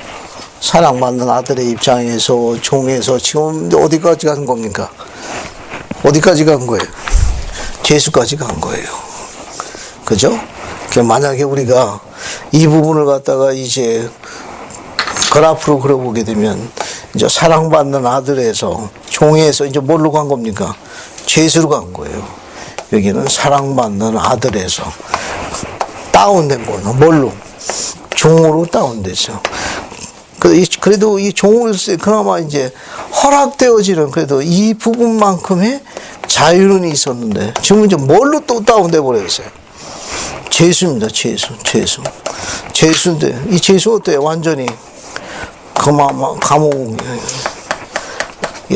사랑받는 아들의 입장에서 종에서 지금 어디까지 간 겁니까? 어디까지 간 거예요? 죄수까지 간 거예요. 그죠? 만약에 우리가 이 부분을 갖다가 이제 그래프로 그려보게 되면 이제 사랑받는 아들에서 종에서 이제 뭘로 간 겁니까? 죄수로 간 거예요. 여기는 사랑받는 아들에서 다운된 거는 뭘로? 종으로 다운됐죠. 그래도 이 종으로서 그나마 이제 허락되어지는 그래도 이 부분만큼의 자유는 있었는데 지금 이제 뭘로 또 다운돼 버렸어요? 죄수입니다. 죄수인데 이 죄수 어때요? 완전히 감옥에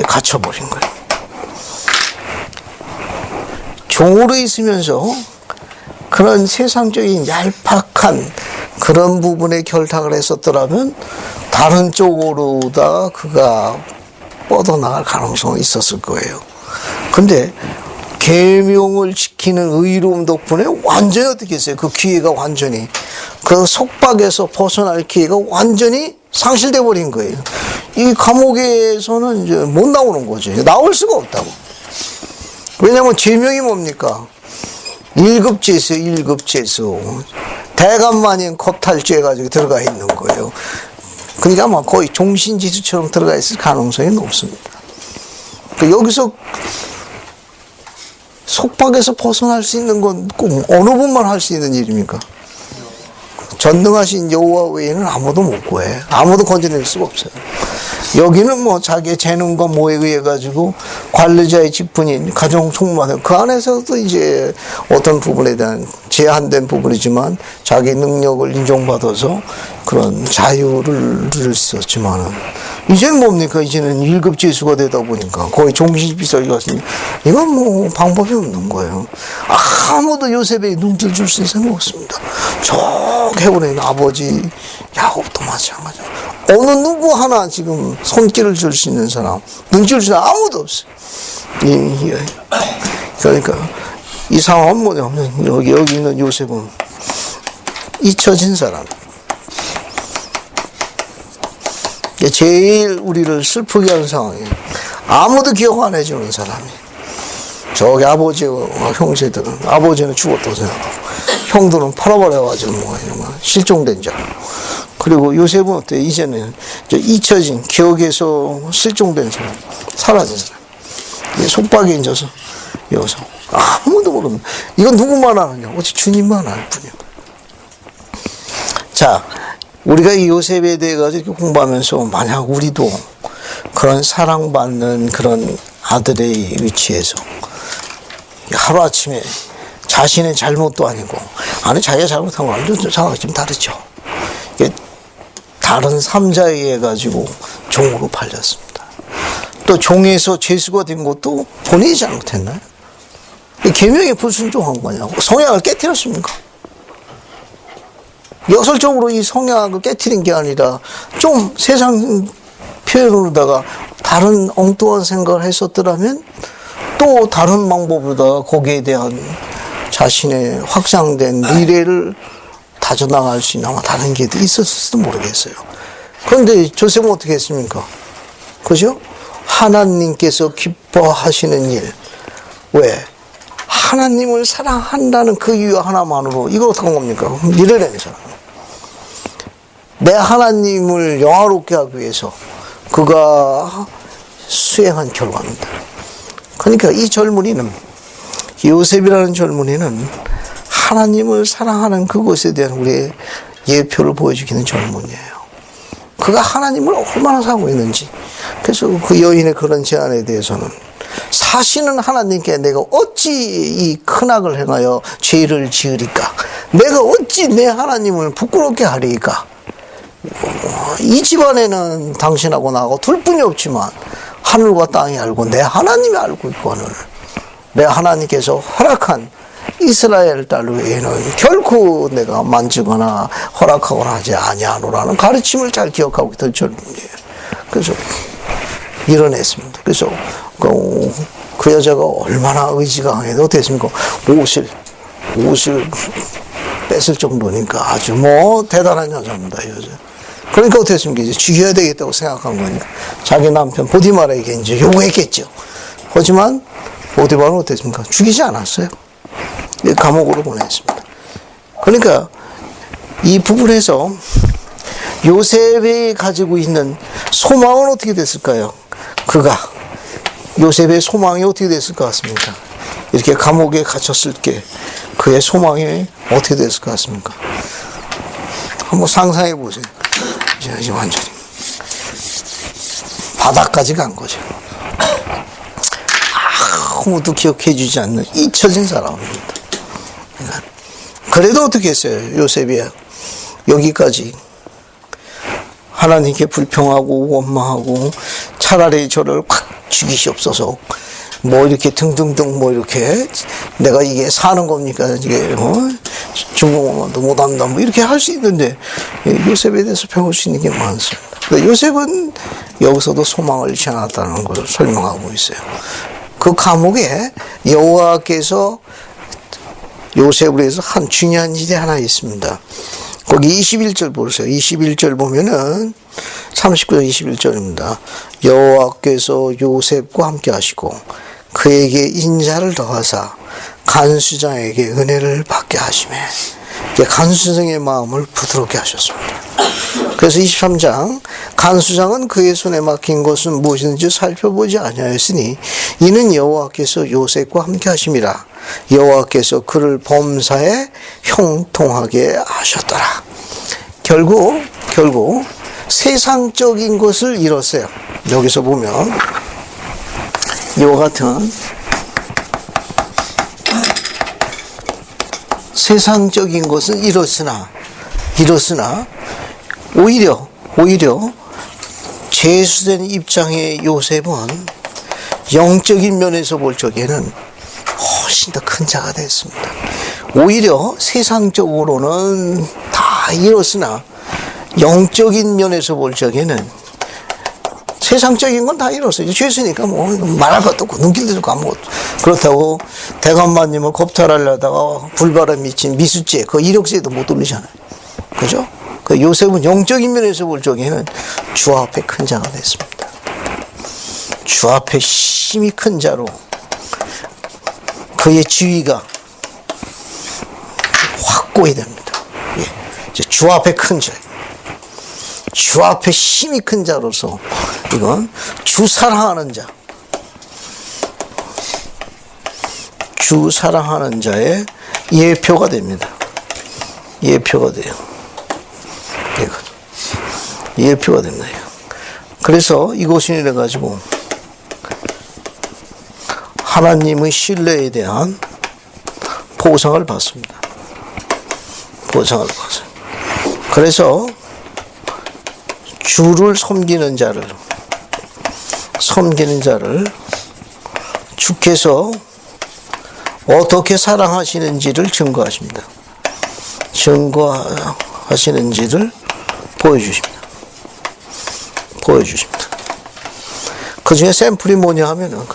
갇혀버린 거예요. 종으로 있으면서 그런 세상적인 얄팍한 그런 부분에 결탁을 했었더라면 다른 쪽으로다가 그가 뻗어나갈 가능성이 있었을 거예요. 근데 계명을 지키는 의로움 덕분에 완전히 어떻게 했어요? 그 기회가 완전히 그 속박에서 벗어날 기회가 완전히 상실돼 버린 거예요. 이 감옥에서는 이제 못 나오는 거죠. 나올 수가 없다고. 왜냐하면 죄명이 뭡니까? 1급 죄수, 1급 죄수. 대감만인 겁탈죄 가지고 들어가 있는 거예요. 그러니까 아마 거의 종신지수처럼 들어가 있을 가능성이 높습니다. 그러니까 여기서 속박에서 벗어날 수 있는 건 꼭 어느 분만 할 수 있는 일입니까? 전능하신 여호와 외에는 아무도 못 구해. 아무도 건져낼 수가 없어요. 여기는 뭐 자기의 재능과 뭐에 의해 가지고 관리자의 직분인 가정 총무하는 그 안에서도 이제 어떤 부분에 대한 제한된 부분이지만 자기 능력을 인정받아서 그런 자유를 누릴 수 있었지만은 이제는 뭡니까? 이제는 1급 죄수가 되다 보니까 거의 종신비서기 같으니 이건 뭐 방법이 없는 거예요. 아무도 요셉에게 눈길 줄 수 있는 사람이 없습니다. 저 헤브론에 있는 아버지 야곱도 마찬가지야. 어느 누구 하나 지금 손길을 줄 수 있는 사람, 눈길 줄 수 있는 사람 아무도 없어요. 그러니까 이 상황은 뭐냐면 여기 있는 요셉은 잊혀진 사람. 제일 우리를 슬프게 하는 상황이에요. 아무도 기억 안 해주는 사람이. 저기 아버지와 형제들은 아버지는 죽었다고 생각하고 형들은 팔아버려가지고 뭐 실종된 자. 그리고 요셉은 어때요? 이제는 잊혀진 기억에서 실종된 사람, 사라진 사람. 속박에 앉아서 여기서 아무도 모르는. 이건 누구만 아느냐? 어찌 주님만 알 뿐이야. 자, 우리가 이 요셉에 대해 가지고 이렇게 공부하면서 만약 우리도 그런 사랑받는 그런 아들의 위치에서 하루아침에 자신의 잘못도 아니고, 아니, 자기가 잘못한 거 완전 상황이 좀 다르죠. 이게 다른 삼자에 의해 가지고 종으로 팔렸습니다. 또 종에서 죄수가 된 것도 본인이 잘못했나요? 계명에 불순종한 거냐고. 성약을 깨뜨렸습니까? 역설적으로 이 성약을 깨뜨린 게 아니라 좀 세상 표현으로다가 다른 엉뚱한 생각을 했었더라면 또 다른 방법으로다가 거기에 대한 자신의 확장된 미래를 다져나갈 수 있는 아마 다른 길도 있었을지도 모르겠어요. 그런데 조셉은 어떻게 했습니까? 그죠? 하나님께서 기뻐하시는 일. 왜? 하나님을 사랑한다는 그 이유 하나만으로 이거 어떻게 한 겁니까? 밀어내는 사람. 내 하나님을 영화롭게 하기 위해서 그가 수행한 결과입니다. 그러니까 이 젊은이는, 요셉이라는 젊은이는 하나님을 사랑하는 그것에 대한 우리의 예표를 보여주기는 젊은이에요. 그가 하나님을 얼마나 사랑하고 있는지. 그래서 그 여인의 그런 제안에 대해서는 사시는 하나님께 내가 어찌 이 큰 악을 행하여 죄를 지으리까? 내가 어찌 내 하나님을 부끄럽게 하리까? 이 집안에는 당신하고 나하고 둘뿐이 없지만 하늘과 땅이 알고 내 하나님이 알고 있거늘 내 하나님께서 허락한 이스라엘 딸 외에는 결코 내가 만지거나 허락하거나 하지 아니하노라는 가르침을 잘 기억하고 있던 젊은이에요. 그래서 밀어냈습니다. 그래서 그 여자가 얼마나 의지가 강해도 됐습니까? 옷을 뺐을 정도니까 아주 뭐 대단한 여자입니다, 여자. 그러니까 어떻게 했습니까? 이제 죽여야 되겠다고 생각한 거니까 자기 남편 보디마르에게 이제 요구했겠죠. 하지만 보디마르는 어떻게 했습니까? 죽이지 않았어요. 감옥으로 보냈습니다. 그러니까 이 부분에서 요셉이 가지고 있는 소망은 어떻게 됐을까요? 요셉의 소망이 어떻게 됐을 것 같습니까? 이렇게 감옥에 갇혔을 때 그의 소망이 어떻게 됐을 것 같습니까? 한번 상상해 보세요. 이제 완전히 바닥까지 간 거죠. 아무도 기억해 주지 않는 잊혀진 사람입니다. 그래도 어떻게 했어요? 요셉이 여기까지 하나님께 불평하고 원망하고 차라리 저를 확 죽이시옵소서. 뭐 이렇게 등등등 뭐 이렇게 내가 이게 사는 겁니까? 이게 중국어도 못한다 뭐 이렇게 할 수 있는데 요셉에 대해서 배울 수 있는 게 많습니다. 요셉은 여기서도 소망을 잃지 않았다는 걸 설명하고 있어요. 그 감옥에 여호와께서 요셉을 위해서 한 중요한 일이 하나 있습니다. 거기 21절 보세요. 21절 보면은 39절 21절입니다. 여호와께서 요셉과 함께 하시고 그에게 인자를 더하사 간수장에게 은혜를 받게 하시매 간수장의 마음을 부드럽게 하셨습니다. 그래서 23장 간수장은 그의 손에 맡긴 것은 무엇이든지 살펴보지 아니하였으니 이는 여호와께서 요셉과 함께 하심이라. 여호와께서 그를 범사에 형통하게 하셨더라. 결국 세상적인 것을 잃었어요. 여기서 보면 이와 같은 세상적인 것은 잃었으나 오히려 죄수된 입장의 요셉은 영적인 면에서 볼 적에는 훨씬 더 큰 자가 됐습니다. 오히려 세상적으로는 다 잃었으나 영적인 면에서 볼 적에는 세상적인 건 다 잃었어요. 죄수니까 뭐 말할 것도 없고 눈길도 없고 아무것도. 그렇다고 대감마님을 겁탈하려다가 불바람 미친 미수죄 그 이력서에도 못 올리잖아요. 그죠? 그 요셉은 영적인 면에서 볼 적에는 주 앞에 큰 자가 됐습니다. 주 앞에 힘이 큰 자로 그의 지위가 확고히 됩니다. 예. 주 앞에 큰 자. 주 앞에 힘이 큰 자로서 이건 주 사랑하는 자. 주 사랑하는 자의 예표가 됩니다. 예표가 돼요. 예표가 됩니다. 그래서 이것을 이래 가지고 하나님의 신뢰에 대한 보상을 받습니다. 보상을 받아요. 그래서 주를 섬기는 자를 주께서 어떻게 사랑하시는지를 증거하십니다. 증거하시는지를 보여주십니다. 그 중에 샘플이 뭐냐 하면은,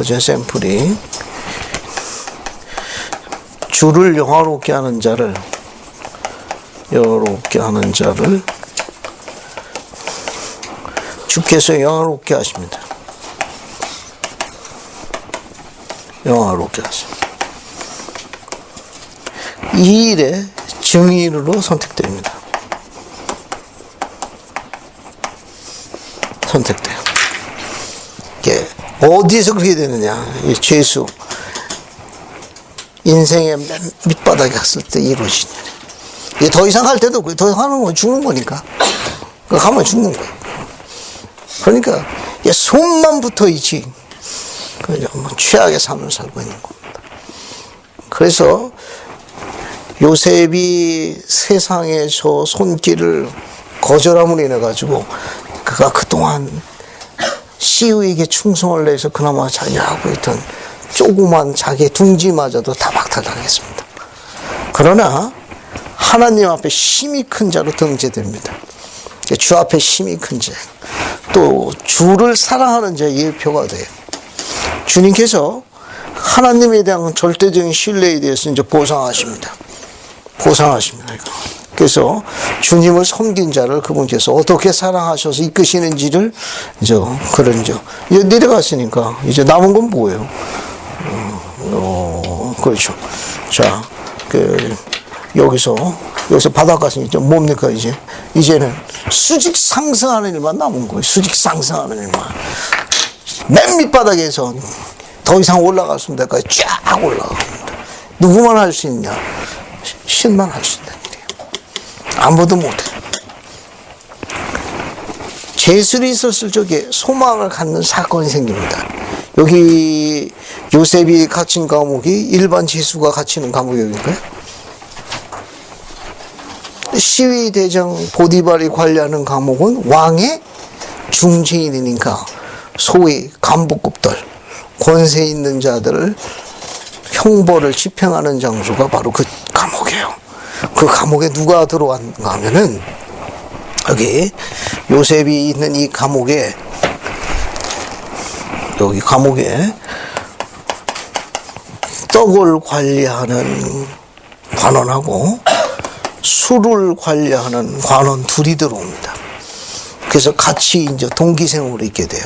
주를 영화롭게 하는 자를, 주께서 영화롭게 하십니다. 영화롭게 하십니다. 이 일에 증인으로 선택됩니다. 이게 어디에서 그렇게 되느냐? 이 죄수 인생의 밑바닥에 갔을 때 이루어지냐? 이게 더 이상 할 때도 없고, 더 이상 하는 건 죽는 거니까. 가면 죽는 거예요. 그러니까 손만 붙어 있지. 최악의 삶을 살고 있는 겁니다. 그래서 요셉이 세상에서 손길을 거절함으로 인해 가지고 그가 그동안 시우에게 충성을 내서 그나마 자기하고 있던 조그만 자기 둥지마저도 다 박탈당했습니다. 그러나 하나님 앞에 힘이 큰 자로 등재됩니다. 주 앞에 힘이 큰 자, 또 주를 사랑하는 자의 예표가 돼요. 주님께서 하나님에 대한 절대적인 신뢰에 대해서 이제 보상하십니다. 그래서 주님을 섬긴 자를 그분께서 어떻게 사랑하셔서 이끄시는지를 이제 이제 내려갔으니까 이제 남은 건 뭐예요? 그렇죠. 자, 여기서 바닷가에서 이제 뭡니까 이제는 수직 상승하는 일만 남은 거예요. 수직 상승하는 일만. 맨 밑바닥에서 더 이상 올라갈 수 없는 데까지 쫙 올라갑니다. 누구만 할 수 있냐? 신만 할 수 있는 일이에요. 아무도 못해. 죄술이 있었을 적에 소망을 갖는 사건이 생깁니다. 여기 요셉이 갇힌 감옥이 일반 죄수가 갇히는 감옥인가요? 시위대장 보디발이 관리하는 감옥은 왕의 중재인이니까 소위 간부급들, 권세 있는 자들을 형벌을 집행하는 장소가 바로 그 감옥이에요. 그 감옥에 누가 들어왔는가 하면은 여기 요셉이 있는 이 감옥에 떡을 관리하는 관원하고 술을 관리하는 관원 둘이 들어옵니다. 그래서 같이 이제 동기생으로 있게 돼요.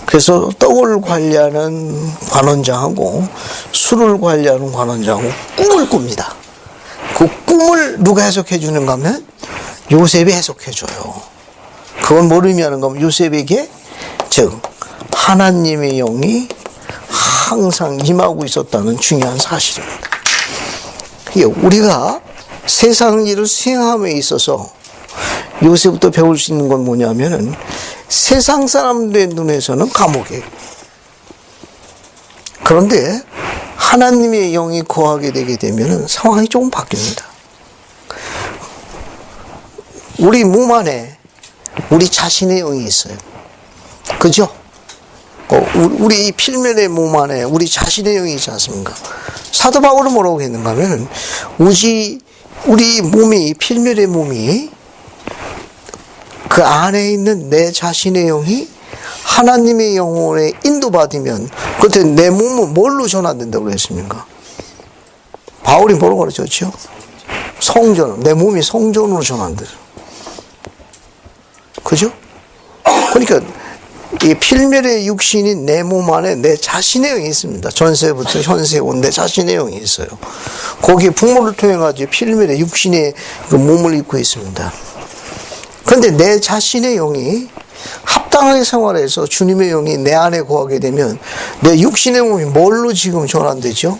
그래서 떡을 관리하는 관원장하고 술을 관리하는 관원장하고 꿈을 꿉니다. 그 꿈을 누가 해석해 주는가 하면 요셉이 해석해 줘요. 그건 뭘 의미하는가 하면 요셉에게 즉 하나님의 영이 항상 임하고 있었다는 중요한 사실입니다. 우리가 세상 일을 수행함에 있어서 요셉부터 배울 수 있는 건 뭐냐면은 세상 사람들의 눈에서는 감옥이에요. 그런데 하나님의 영이 거하게 되게 되면은 상황이 조금 바뀝니다. 우리 몸 안에 우리 자신의 영이 있어요. 그죠? 우리 필면의 몸 안에 우리 자신의 영이 있지 않습니까? 사도 바울은 뭐라고 했는가 하면 우리 몸이, 필면의 몸이 그 안에 있는 내 자신의 영이 하나님의 영혼에 인도받으면 그때 내 몸은 뭘로 전환된다고 그랬습니까? 바울이 뭐라고 가르쳤죠? 성전, 내 몸이 성전으로 전환돼요. 그죠? 그러니까 이 필멸의 육신이 내 몸 안에 내 자신의 영이 있습니다. 전세부터 현세 온 내 자신의 영이 있어요. 거기에 부모를 통해 가지고 필멸의 육신의 그 몸을 입고 있습니다. 그런데 내 자신의 영이 합당하게 생활해서 주님의 영이 내 안에 거하게 되면 내 육신의 몸이 뭘로 지금 전환되죠?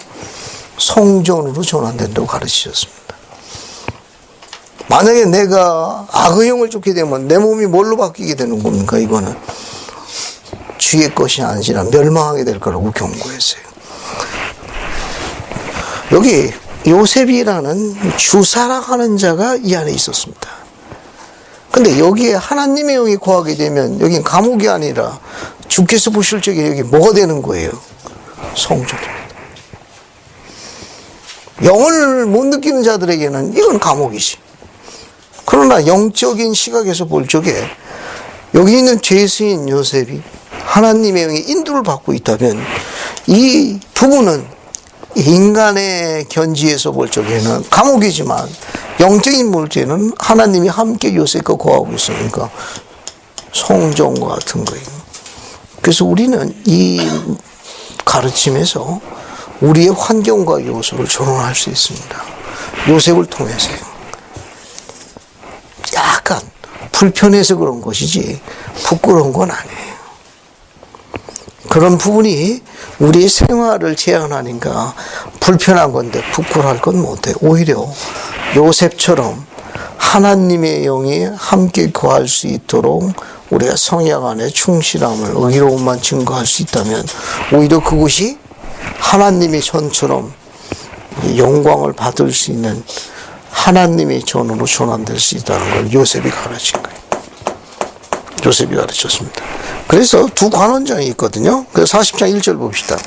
성전으로 전환된다고 가르치셨습니다. 만약에 내가 악의 영을 쫓게 되면 내 몸이 뭘로 바뀌게 되는 겁니까? 이거는 주의 것이 아니라 멸망하게 될 거라고 경고했어요. 여기 요셉이라는 주사랑하는 자가 이 안에 있었습니다. 근데 여기에 하나님의 영이 거하게 되면 여긴 감옥이 아니라 주께서 보실 적에 여기 뭐가 되는 거예요? 성전입니다. 영을 못 느끼는 자들에게는 이건 감옥이지. 그러나 영적인 시각에서 볼 적에 여기 있는 죄수인 요셉이 하나님의 영의 인도를 받고 있다면 이 부분은 인간의 견지에서 볼 적에는 감옥이지만 영적인 물체는 하나님이 함께 요셉과 거하고 있으니까 성전과 같은 거예요. 그래서 우리는 이 가르침에서 우리의 환경과 요소를 전환할 수 있습니다. 요셉을 통해서요. 약간 불편해서 그런 것이지 부끄러운 건 아니에요. 그런 부분이 우리의 생활을 제한하니까 불편한 건데 부끄러워할 건 못해요. 오히려 요셉처럼 하나님의 영이 함께 거할 수 있도록 우리가 성약 안에 충실함을, 의로움만 증거할 수 있다면 오히려 그것이 하나님의 전처럼 영광을 받을 수 있는 하나님의 전으로 전환될 수 있다는 걸 요셉이 가르친 거예요. 요셉이 가르쳤습니다. 그래서 두 관원장이 있거든요. 그래서 40장 1절 봅시다.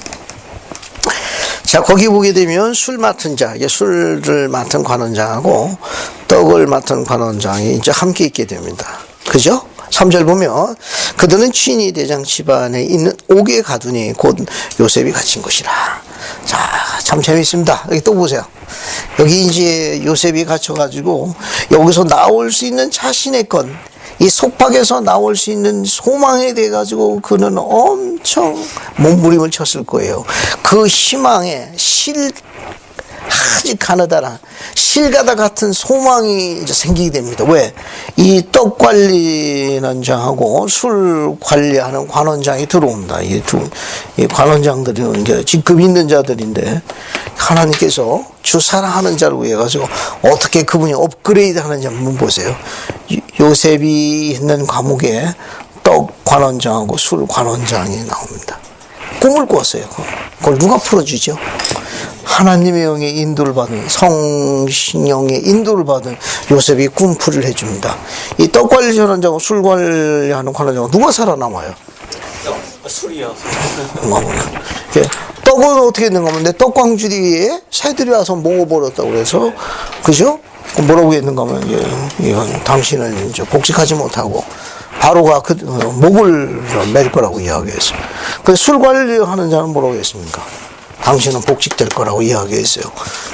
자, 거기 보게 되면 술 맡은 자, 술을 맡은 관원장하고 떡을 맡은 관원장이 이제 함께 있게 됩니다. 그죠? 3절 보면 그들은 취니 대장 집안에 있는 옥에 가두니 곧 요셉이 갇힌 것이라. 자, 참 재밌습니다. 여기 또 보세요. 여기 이제 요셉이 갇혀가지고 여기서 나올 수 있는 자신의 것, 이 속박에서 나올 수 있는 소망에 대해 가지고 그는 엄청 몸부림을 쳤을 거예요. 그 희망에 아주 가느다란 실가다 같은 소망이 이제 생기게 됩니다. 왜? 이 떡 관리하는 장하고 술 관리하는 관원장이 들어옵니다. 이 관원장들은 이제 직급 있는 자들인데 하나님께서 주 사랑하는 자를 위해 가지고 어떻게 그분이 업그레이드 하는지 한번 보세요. 요셉이 있는 감옥에 떡 관원장하고 술 관원장이 나옵니다. 꿈을 꿨어요. 그걸 누가 풀어주죠? 하나님의 영의 인도를 받은, 성신영의 인도를 받은 요셉이 꿈풀이를 해줍니다. 이 떡 관리하는 자고 술 관리하는 관원장은 누가 살아남아요? 술이요. 떡은 어떻게 했는가 하면 내 떡광주리에 새들이 와서 먹어버렸다고 그래서, 그죠? 뭐라고 했는가 하면, 이건 당신은 이제 복직하지 못하고, 바로가 목을 맬 거라고 이야기했어요. 그래서 술 관리하는 자는 뭐라고 했습니까? 당신은 복직될 거라고 이야기했어요.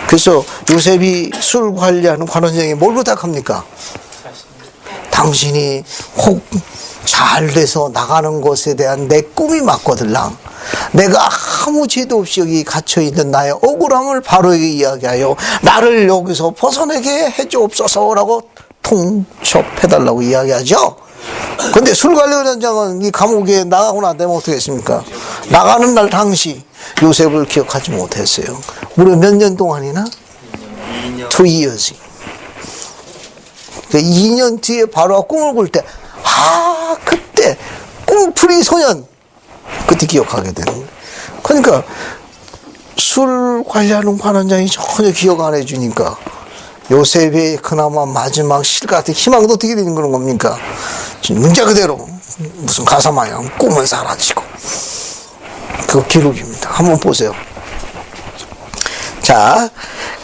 그래서 요셉이 술 관리하는 관원장이 뭘 부탁합니까? 당신이 혹 잘 돼서 나가는 것에 대한 내 꿈이 맞거들랑 내가 아무 죄도 없이 여기 갇혀있는 나의 억울함을 바로에게 이야기하여 나를 여기서 벗어나게 해주옵소서라고 통첩해달라고 이야기하죠. 근데 술 관리하는 자는 이 감옥에 나가고 난 다음에 어떻게 했습니까? 나가는 날 당시 요셉을 기억하지 못했어요. 무려 몇 년 동안이나? 2 years. 그 2년 뒤에 바로가 꿈을 꿀 때, 그때 꿈풀이 소년, 그때 기억하게 되는 거예요. 그러니까 술 관리하는 관원장이 전혀 기억 안 해주니까 요셉의 그나마 마지막 실 같은 희망도 어떻게 되는 그런 겁니까? 문자 그대로 무슨 가사 마냥 꿈은 사라지고. 그 기록입니다. 한번 보세요. 자,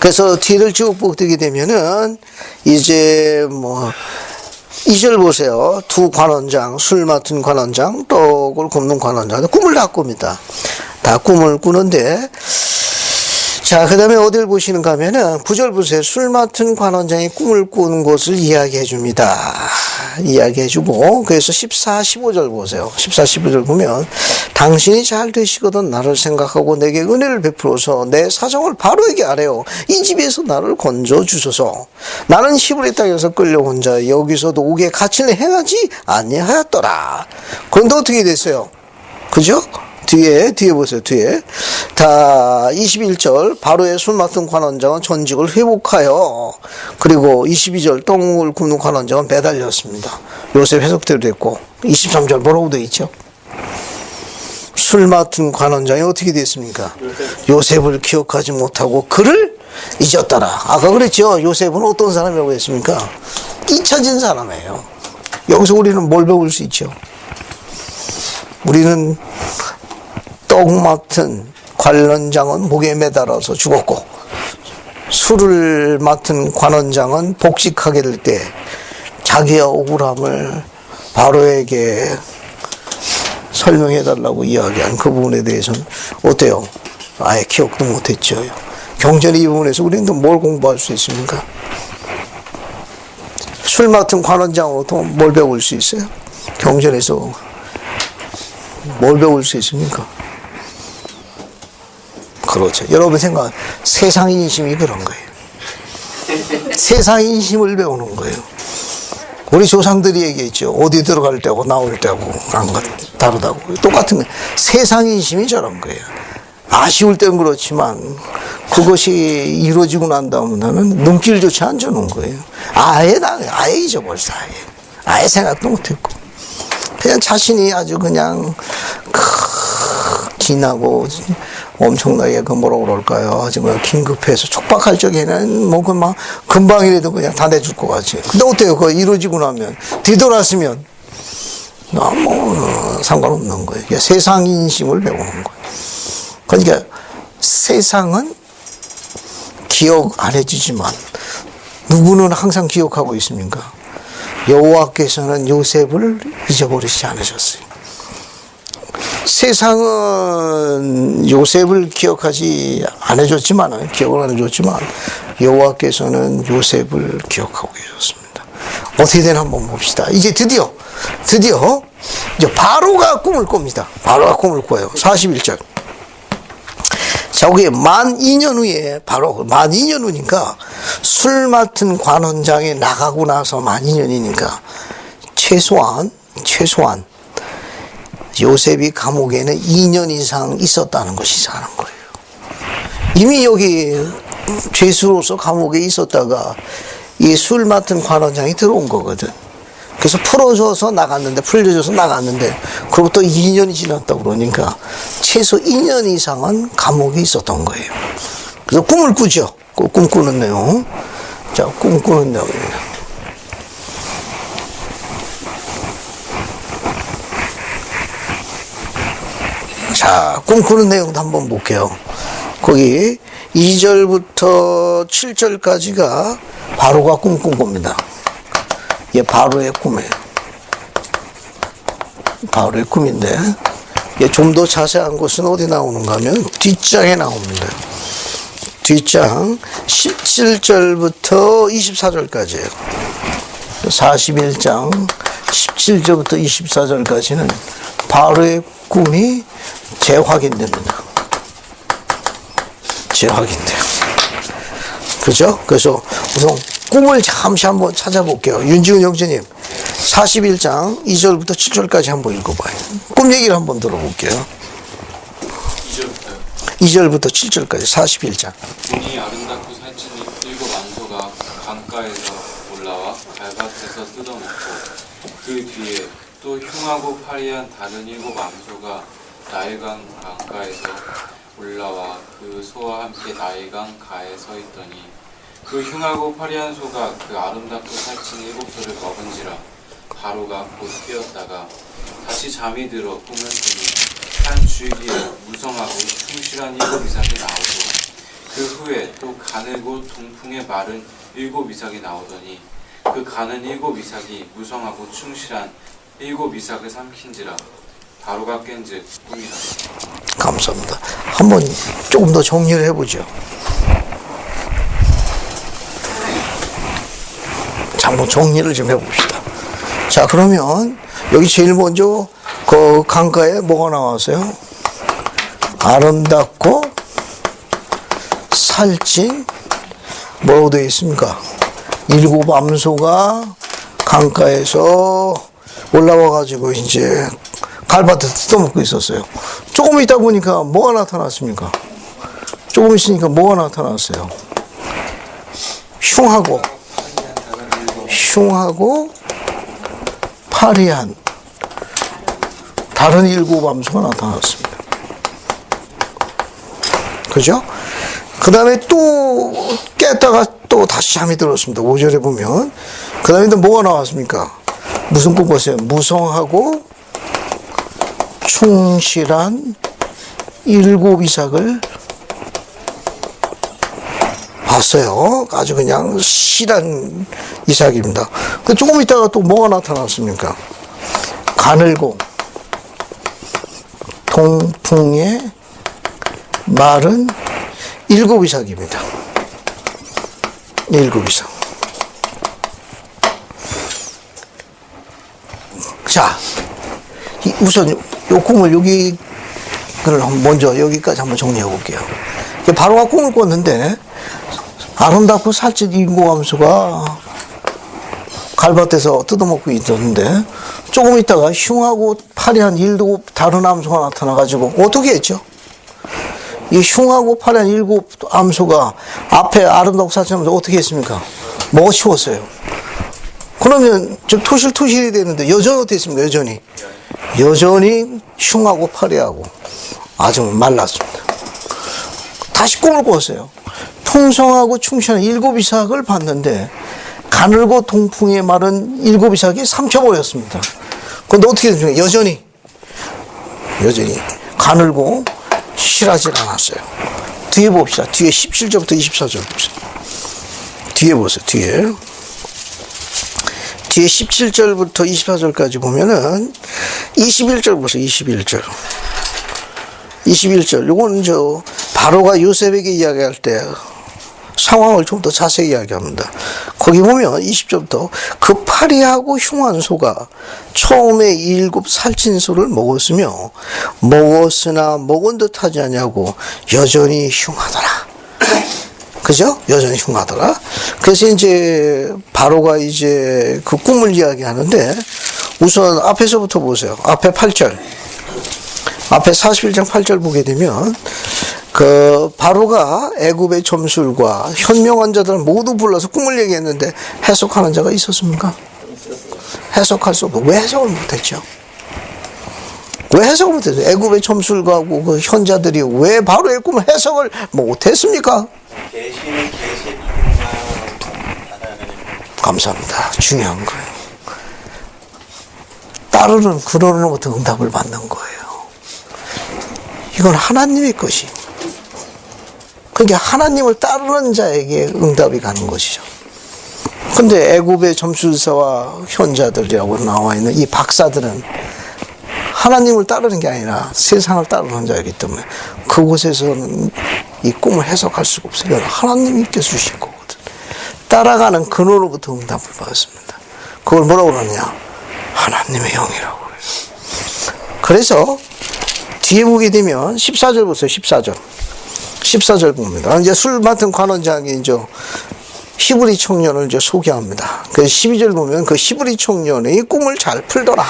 그래서 뒤를 쭉 보게 되면은 이제 2절 보세요. 두 관원장, 술 맡은 관원장, 떡을 굽는 관원장, 꿈을 다 꿉니다. 다 꿈을 꾸는데, 자, 그 다음에 어딜 보시는가 하면은, 9절 보세요. 술 맡은 관원장이 꿈을 꾸는 것을 이야기해 줍니다. 이야기해 주고, 그래서 14, 15절 보세요. 14, 15절 보면, 당신이 잘 되시거든 나를 생각하고 내게 은혜를 베풀어서 내 사정을 바로에게 아뢰어 이 집에서 나를 건져 주소서. 나는 히브리 땅에서 끌려온 자 여기서도 오게 가치를 행하지 아니하였더라. 그런데 어떻게 됐어요? 그죠? 뒤에 보세요. 뒤에 다 21절 바로의 술 맡은 관원장은 전직을 회복하여, 그리고 22절 떡을 굽는 관원장은 매달렸습니다. 요셉 해석대로 됐고, 23절 뭐라고 되어 있죠? 술 맡은 관원장이 어떻게 됐습니까? 요셉을 기억하지 못하고 그를 잊었더라. 아까 그랬죠? 요셉은 어떤 사람이라고 했습니까? 잊혀진 사람이에요. 여기서 우리는 뭘 배울 수 있죠? 우리는 떡 맡은 관원장은 목에 매달아서 죽었고, 술을 맡은 관원장은 복직하게 될 때 자기의 억울함을 바로에게 설명해달라고 이야기한 그 부분에 대해서는 어때요? 아예 기억도 못했죠. 경전의 이 부분에서 우리는 또 뭘 공부할 수 있습니까? 술 맡은 관원장으로부터 뭘 배울 수 있어요? 경전에서 뭘 배울 수 있습니까? 그렇죠. 여러분 생각, 세상 인심이 그런 거예요. 세상 인심을 배우는 거예요. 우리 조상들이 얘기했죠. 어디 들어갈 때고 나올 때고 다르다고. 똑같은 거예요. 세상 인심이 저런 거예요. 아쉬울 땐 그렇지만 그것이 이루어지고 난 다음에는 눈길조차 안 주는 거예요. 아예 잊어버렸어. 아예 생각도 못했고. 그냥 자신이 아주 그냥 긴하고 엄청나게 뭐라고 그럴까요? 정말 긴급해서 촉박할 적에는 막 금방이라도 그냥 다 내줄 것 같지. 근데 어때요? 그거 이루어지고 나면, 뒤돌았으면, 상관없는 거예요. 세상 인심을 배우는 거예요. 그러니까 세상은 기억 안 해주지만, 누구는 항상 기억하고 있습니까? 여호와께서는 요셉을 잊어버리지 않으셨어요. 세상은 요셉을 기억하지 않아줬지만, 기억을 안 해줬지만, 여호와께서는 요셉을 기억하고 계셨습니다. 어떻게 되나 한번 봅시다. 이제 드디어 이제 바로가 꿈을 꿉니다. 바로가 꿈을 꿔요. 41절. 자, 거기에 만 2년 후에, 바로 만 2년 후니까, 술 맡은 관원장이 나가고 나서 만 2년이니까, 최소한, 요셉이 감옥에는 2년 이상 있었다는 것이 이상한 거예요. 이미 여기 죄수로서 감옥에 있었다가 이 술 맡은 관원장이 들어온 거거든. 그래서 풀려줘서 나갔는데, 그로부터 2년이 지났다고 그러니까 최소 2년 이상은 감옥에 있었던 거예요. 그래서 꿈을 꾸죠. 꿈꾸는 내용. 자, 꿈꾸는 내용입니다. 자, 꿈꾸는 내용도 한번 볼게요. 거기 2절부터 7절까지가 바로가 꿈꾼 겁니다. 이게 바로의 꿈이에요. 바로의 꿈인데, 좀 더 자세한 것은 어디 나오는가 하면 뒷장에 나옵니다. 뒷장 17절부터 24절까지예요. 41장 17절부터 24절까지는 바로의 꿈이 재확인됩니다. 재확인돼요. 그죠? 그래서 우선 꿈을 잠시 한번 찾아볼게요. 윤지훈 형제님, 41장 2절부터 7절까지 한번 읽어봐요. 꿈 얘기를 한번 들어볼게요. 2절부터 7절까지 41장. 눈이 아름답고 살찐 일곱 안소가 강가에서 올라와 밟아 가서 뜯어먹고 그 뒤에 또 흉하고 파리한 다른 7 암소가 나일강 강가에서 올라와 그 소와 함께 나일강 가에 서 있더니 그 흉하고 파리한 소가 그 아름답고 살찐 7 소를 먹은지라 바로가 곧 깨었다가 다시 잠이 들어 꿈을 꾸니 한 주위에 무성하고 충실한 7 이삭이 나오고 그 후에 또 가늘고 동풍에 마른 7 이삭이 나오더니 그 가는 7 이삭이 무성하고 충실한 7 이삭을 삼킨지라 바로가 깬즉 꿈이라. 감사합니다. 한번 조금 더 정리를 해보죠. 자, 한번 정리를 좀 해봅시다. 자, 그러면 여기 제일 먼저 그 강가에 뭐가 나왔어요? 아름답고 살찐 뭐라고 되어 있습니까? 7 암소가 강가에서 올라와 가지고 이제 갈밭에서 뜯어먹고 있었어요. 조금 있다 보니까 뭐가 나타났습니까? 조금 있으니까 뭐가 나타났어요? 흉하고 파리한 다른 7 암소가 나타났습니다. 그죠? 그 다음에 또 깼다가 또 다시 잠이 들었습니다. 5절에 보면. 그 다음에 또 뭐가 나왔습니까? 무슨 꿈 꿨어요? 무성하고 충실한 7 이삭을 봤어요. 아주 그냥 실한 이삭입니다. 조금 있다가 또 뭐가 나타났습니까? 가늘고 동풍에 마른 7 이삭입니다. 7 이삭. 자, 우선 요 꿈을 여기를 먼저 여기까지 한번 정리해 볼게요. 바로가 꿈을 꿨는데 아름답고 살찐 7 암소가 갈밭에서 뜯어먹고 있었는데 조금 있다가 흉하고 파리한 7 다른 암소가 나타나가지고 어떻게 했죠? 이 흉하고 파리한 7 암소가 앞에 아름답고 살찐 암소 어떻게 했습니까? 먹어치웠어요. 그러면 좀 토실토실이 되는데 여전히 어떻게 했습니까? 여전히 흉하고 파리하고 아주 말랐습니다. 다시 꿈을 꿨어요. 풍성하고 충실한 7 이삭을 봤는데 가늘고 동풍에 마른 7 이삭이 삼켜버렸습니다. 그런데 어떻게 됐습니까? 여전히 가늘고 실하지 않았어요. 뒤에 봅시다. 뒤에 17절부터 24절 봅시다. 뒤에 보세요. 뒤에 17절부터 24절까지 보면은 21절 보세요. 21절. 요거는 바로가 요셉에게 이야기할 때 상황을 좀 더 자세히 이야기합니다. 거기 보면 20절부터 그 파리하고 흉한 소가 처음에 7 살찐 소를 먹었으나 먹은 듯 하지 않냐고 여전히 흉하더라. 그죠? 여전히 흉하더라. 그래서 이제 바로가 이제 그 꿈을 이야기하는데 우선 앞에서부터 보세요. 앞에 8절. 앞에 41장 8절 보게 되면 그 바로가 애굽의 점술과 현명한 자들을 모두 불러서 꿈을 얘기했는데 해석하는 자가 있었습니까? 해석할 수 없고 왜 해석을 못했죠? 왜 해석을 못했어요? 애굽의 점술가하고 그 현자들이 왜 바로의 꿈을 해석을 못했습니까? 계시는 감사합니다. 중요한 거예요. 따르는 그러로부터 응답을 받는 거예요. 이건 하나님의 것이. 그러니까 하나님을 따르는 자에게 응답이 가는 것이죠. 근데 애굽의 점술사와 현자들이라고 나와 있는 이 박사들은 하나님을 따르는 게 아니라 세상을 따르는 자이기 때문에 그곳에서는 이 꿈을 해석할 수가 없어요. 하나님께 주신 거거든. 따라가는 그노로부터 응답을 받았습니다. 그걸 뭐라고 그러냐? 하나님의 영이라고 해요. 그래서 뒤에 보게 되면 14절 보세요. 14절 봅니다. 이제 술 맡은 관원장이 이제 히브리 청년을 이제 소개합니다. 그 12절 보면 그 히브리 청년이 꿈을 잘 풀더라.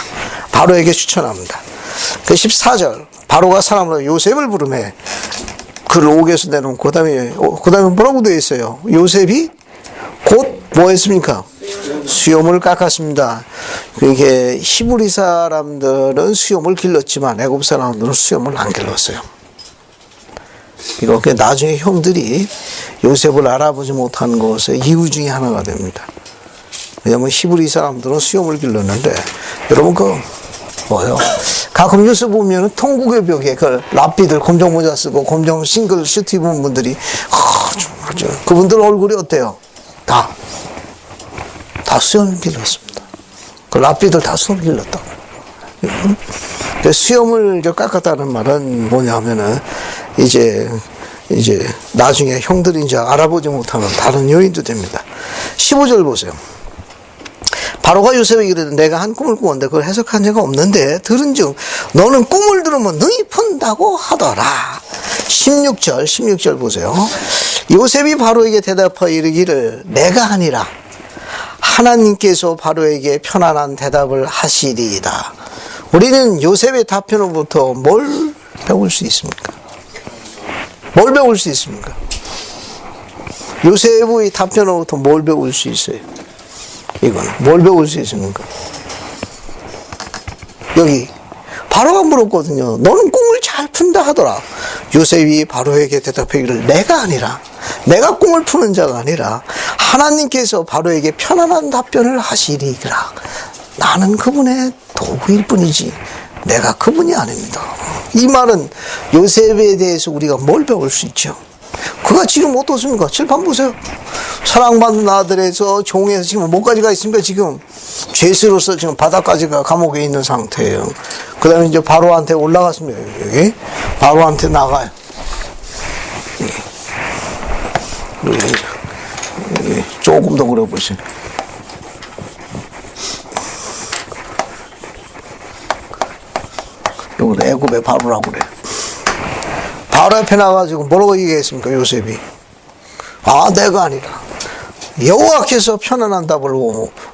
바로에게 추천합니다. 그 14절 바로가 사람으로 요셉을 부르매 그를 옥에서 내놓고 그다음에 뭐라고 되어 있어요? 요셉이 곧 뭐 했습니까? 수염을 깎았습니다. 그게 히브리 사람들은 수염을 길렀지만 애굽 사람들은 수염을 안 길렀어요. 이렇게 나중에 형들이 요셉을 알아보지 못한 것의 이유 중에 하나가 됩니다. 왜냐하면 히브리 사람들은 수염을 길렀는데 여러분 뭐요? 가끔 뉴스 보면 통곡의 벽에 그 랍비들 검정 모자 쓰고 검정 싱글 슈트 입은 분들이 정말 그분들 얼굴이 어때요? 다 수염을 길렀습니다. 그 랍비들 다 수염을 길렀다고. 수염을 깎았다는 말은 뭐냐면은 이제 나중에 형들이 이제 알아보지 못하는 다른 요인도 됩니다. 15절 보세요. 바로가 요셉에게 이르되 내가 한 꿈을 꾸었는데 그걸 해석한 자가 없는데 들은즉 너는 꿈을 들으면 능히 푼다고 하더라. 16절 보세요. 요셉이 바로에게 대답하여 이르기를 내가 아니라 하나님께서 바로에게 편안한 대답을 하시리이다. 우리는 요셉의 답변으로부터 뭘 배울 수 있습니까? 뭘 배울 수 있습니까? 요셉의 답변으로부터 뭘 배울 수 있어요? 이거는 뭘 배울 수 있습니까? 여기 바로가 물었거든요. 너는 꿈을 잘 푼다 하더라. 요셉이 바로에게 대답하기를 내가 아니라, 내가 꿈을 푸는 자가 아니라 하나님께서 바로에게 편안한 답변을 하시리라. 나는 그분의 도구일 뿐이지 내가 그분이 아닙니다. 이 말은 요셉에 대해서 우리가 뭘 배울 수 있죠? 그가 지금 어떻습니까? 칠판 보세요. 사랑받는 아들에서 종에서 지금 뭐까지 가 있습니까? 지금 죄수로서 지금 바다까지가 감옥에 있는 상태예요. 그 다음에 이제 바로한테 올라갔습니다. 여기 바로한테 나가요. 여기 조금 더 그려보세요. 요거 애굽의 바로라고 그래요. 바로 앞에 나가지고 뭐라고 얘기했습니까? 요셉이 내가 아니라 여호와께서 편안한 답을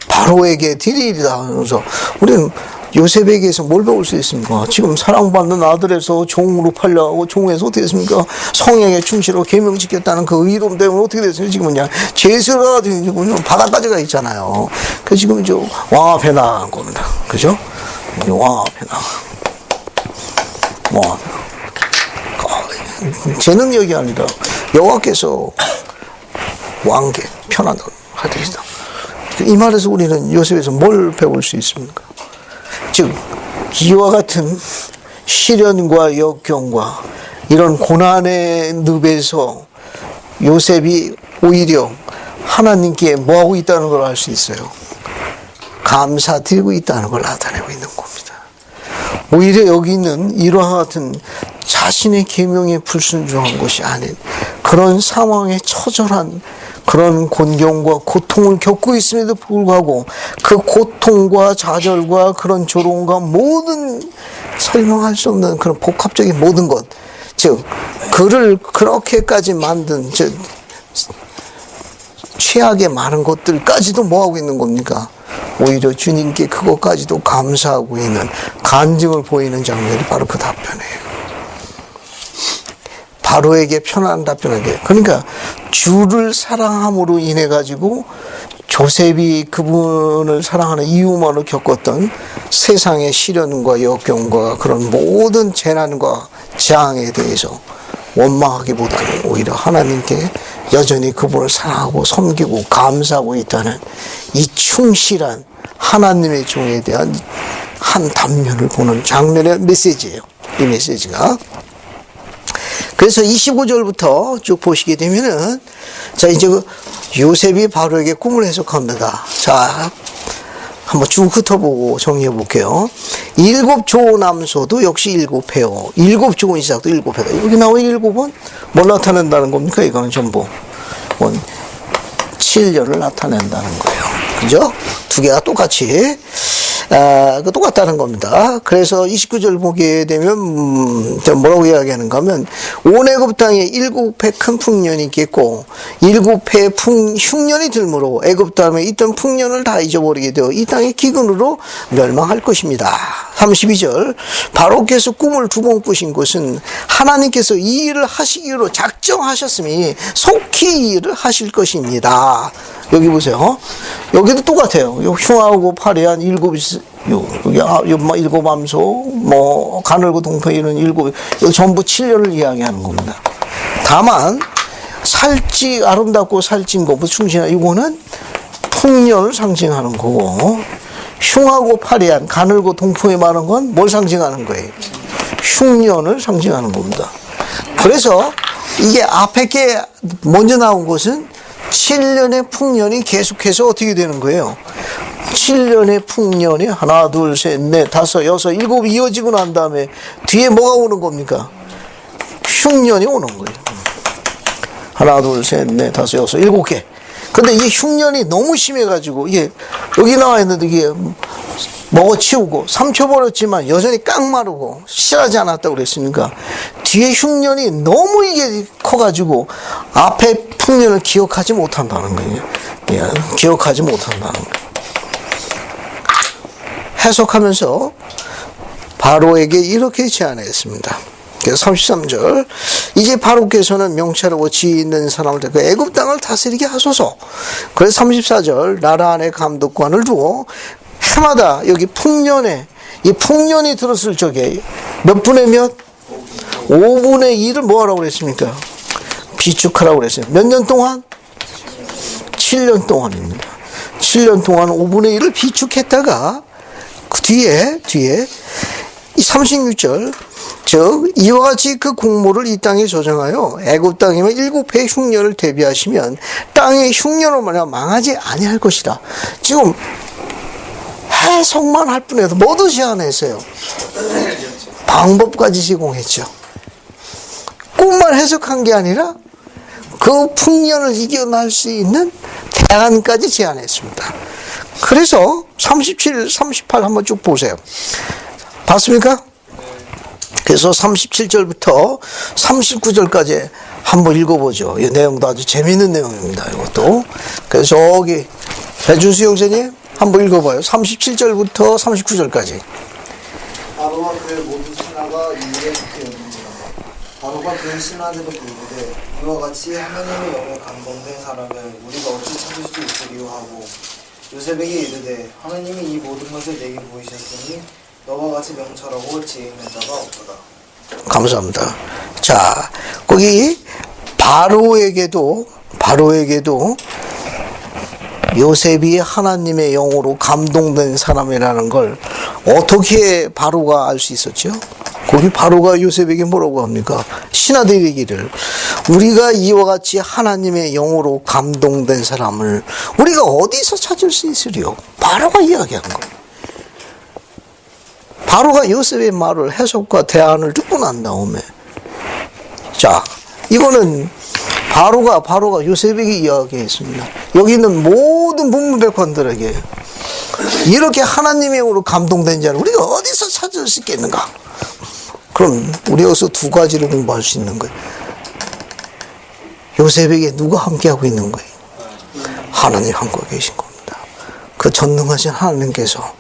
바로에게 드리리라. 그래서 우리는 요셉에게서 뭘 배울 수 있습니까? 지금 사랑받는 아들에서 종으로 팔려가고 종에서 어떻게 됐습니까? 성령에 충실하고 계명 지켰다는 그 의로움 때문에 어떻게 됐어요? 지금은 그냥 죄수가 지금 바다까지 가 있잖아요. 그래서 지금 이제 왕 앞에 나간 겁니다. 그죠? 왕 앞에 나가. 제 능력이 아니라 여호와께서 왕께 편안한 하리이다. 이 말에서 우리는 요셉에서 뭘 배울 수 있습니까? 즉 이와 같은 시련과 역경과 이런 고난의 늪에서 요셉이 오히려 하나님께 뭐하고 있다는 걸 알 수 있어요. 감사드리고 있다는 걸 나타내고 있는 겁니다. 오히려 여기는 이러한 같은 자신의 계명에 불순종한 것이 아닌 그런 상황에 처절한 그런 곤경과 고통을 겪고 있음에도 불구하고 그 고통과 좌절과 그런 조롱과 모든 설명할 수 없는 그런 복합적인 모든 것, 즉 그를 그렇게까지 만든 최악의 많은 것들까지도 뭐하고 있는 겁니까? 오히려 주님께 그것까지도 감사하고 있는 간증을 보이는 장면이 바로 그 답변이에요. 바로에게 편안한 답변하게. 그러니까 주를 사랑함으로 인해 가지고 조셉이 그분을 사랑하는 이유만으로 겪었던 세상의 시련과 역경과 그런 모든 재난과 재앙에 대해서 원망하기보다는 오히려 하나님께 여전히 그분을 사랑하고 섬기고 감사하고 있다는 이 충실한 하나님의 종에 대한 한 단면을 보는 장면의 메시지예요. 이 메시지가. 그래서 25절부터 쭉 보시게 되면은, 자, 이제 요셉이 바로에게 꿈을 해석합니다. 자, 한번 쭉 훑어보고 정리해 볼게요. 7 남소도 역시 7회요. 7 좋은 시작도 7회다. 여기 나온 7은 뭘 나타낸다는 겁니까? 이거는 전부 7년을 나타낸다는 거예요. 그죠? 두 개가 똑같이 똑같다는 겁니다. 그래서 29절 보게 되면 뭐라고 이야기하는가 하면 온 애굽 땅에 7회 큰 풍년이 있겠고 7회 흉년이 들므로 애굽 땅에 있던 풍년을 다 잊어버리게 되어 이 땅의 기근으로 멸망할 것입니다. 32절 바로께서 꿈을 2번 꾸신 것은 하나님께서 이 일을 하시기로 작정하셨으니 속히 이 일을 하실 것입니다. 여기 보세요. 여기도 똑같아요. 흉하고 파리한 일곱 암소, 뭐 가늘고 동포 이런 일곱, 여기 전부 7년을 이야기하는 겁니다. 다만 아름답고 살찐 것보다 충신한 이거는 풍년을 상징하는 거고, 흉하고 파리한 가늘고 동포에 많은 건 뭘 상징하는 거예요? 흉년을 상징하는 겁니다. 그래서 이게 앞에 게 먼저 나온 것은 7년의 풍년이 계속해서 어떻게 되는 거예요? 7년의 풍년이 하나, 둘, 셋, 넷, 다섯, 여섯, 일곱 이어지고 난 다음에 뒤에 뭐가 오는 겁니까? 흉년이 오는 거예요. 하나, 둘, 셋, 넷, 다섯, 여섯, 7개. 근데 이 흉년이 너무 심해가지고, 이게, 여기 나와 있는데 이게 먹어치우고, 삼켜버렸지만 여전히 깡마르고, 실하지 않았다고 그랬으니까, 뒤에 흉년이 너무 이게 커가지고, 앞에 풍년을 기억하지 못한다는 거예요. 예, 기억하지 못한다는 거예요. 해석하면서, 바로에게 이렇게 제안했습니다. 그래서 33절 이제 바로께서는 명철하고 지혜 있는 사람을 그 애굽 땅을 다스리게 하소서. 그래서 34절 나라 안에 감독관을 두어 해마다 여기 풍년에 이 풍년이 들었을 적에 몇 분의 몇? 5분의 1을 뭐 하라고 그랬습니까? 비축하라고 그랬어요. 몇 년 동안? 7년 동안입니다. 7년 동안 5분의 1을 비축했다가 그 뒤에 이 36절 즉 이와 같이 그 공모를 이 땅에 조정하여 애굽 땅이면 7회의 흉년을 대비하시면 땅의 흉년으로 말하여 망하지 아니할 것이다. 지금 해석만 할 뿐이라도 모두 제안했어요. 방법까지 제공했죠. 꿈만 해석한 게 아니라 그 풍년을 이겨낼 수 있는 대안까지 제안했습니다. 그래서 37, 38 한번 쭉 보세요. 봤습니까? 그래서 37절부터 39절까지 한번 읽어보죠. 이 내용도 아주 재미있는 내용입니다. 이것도. 그래서 저기 배준수 형제님 한번 읽어봐요. 37절부터 39절까지. 바로와 그의 모든 신하가 이 일에 좋게 여깁니다. 바로가 그의 신하들을 부르되 이와 같이 하나님의 영에 감동된 사람을 우리가 어찌 찾을 수 있으리요 하고 요셉에게 이르되 하나님이 이 모든 것을 내게 보이셨으니 너와 같이 명철하고 지혜 있는 자가 없도다. 감사합니다. 자, 거기 바로에게도 요셉이 하나님의 영으로 감동된 사람이라는 걸 어떻게 바로가 알 수 있었죠? 거기 바로가 요셉에게 뭐라고 합니까? 신하들이 이르기를 우리가 이와 같이 하나님의 영으로 감동된 사람을 우리가 어디서 찾을 수 있으리요? 바로가 이야기하는 거예요. 바로가 요셉의 말을 해석과 대안을 듣고 난 다음에 자 이거는 바로가 요셉에게 이야기했습니다. 여기 있는 모든 문무백관들에게 이렇게 하나님의 영으로 감동된 자를 우리가 어디서 찾을 수 있겠는가? 그럼 우리 여기서 두 가지를 공부할 수 있는 거예요. 요셉에게 누가 함께하고 있는 거예요? 하나님 함께 계신 겁니다. 그 전능하신 하나님께서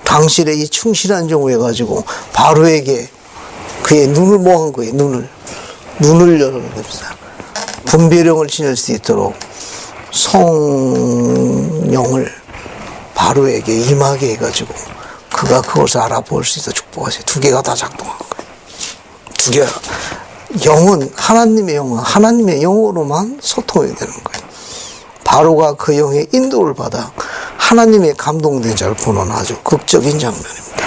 당신의 이 충실한 종을 해가지고 바로에게 그의 눈을 모한 거예요. 눈을 열어놓은 겁니다. 분별력을 지닐 수 있도록 성령을 바로에게 임하게 해가지고 그가 그것을 알아볼 수 있도록 축복하세요. 두 개가 다 작동한 거예요. 두 개가 영은 하나님의 영으로만 소통이 되는 거예요. 바로가 그 영의 인도를 받아 하나님의 감동된 자를 보는 아주 극적인 장면입니다.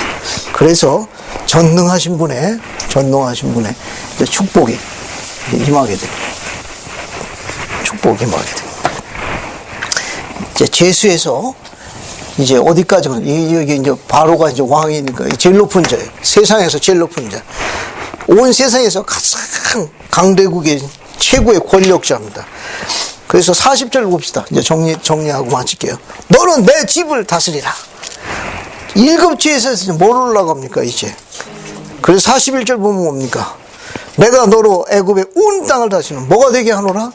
그래서 전능하신 분의 이제 축복이 임하게 됩니다. 축복이 임하게 됩니다. 이제 제수에서 이제 어디까지 여기 이제 바로가 이제 왕이니까 제일 높은 자예요. 세상에서 제일 높은 자. 온 세상에서 가장 강대국의 최고의 권력자입니다. 그래서 40절 봅시다. 이제 정리하고 마칠게요. 너는 내 집을 다스리라. 1급지에서 뭘 올라갑니까, 이제? 그래서 41절 보면 뭡니까? 내가 너로 애굽의 온 땅을 다스리는 뭐가 되게 하노라?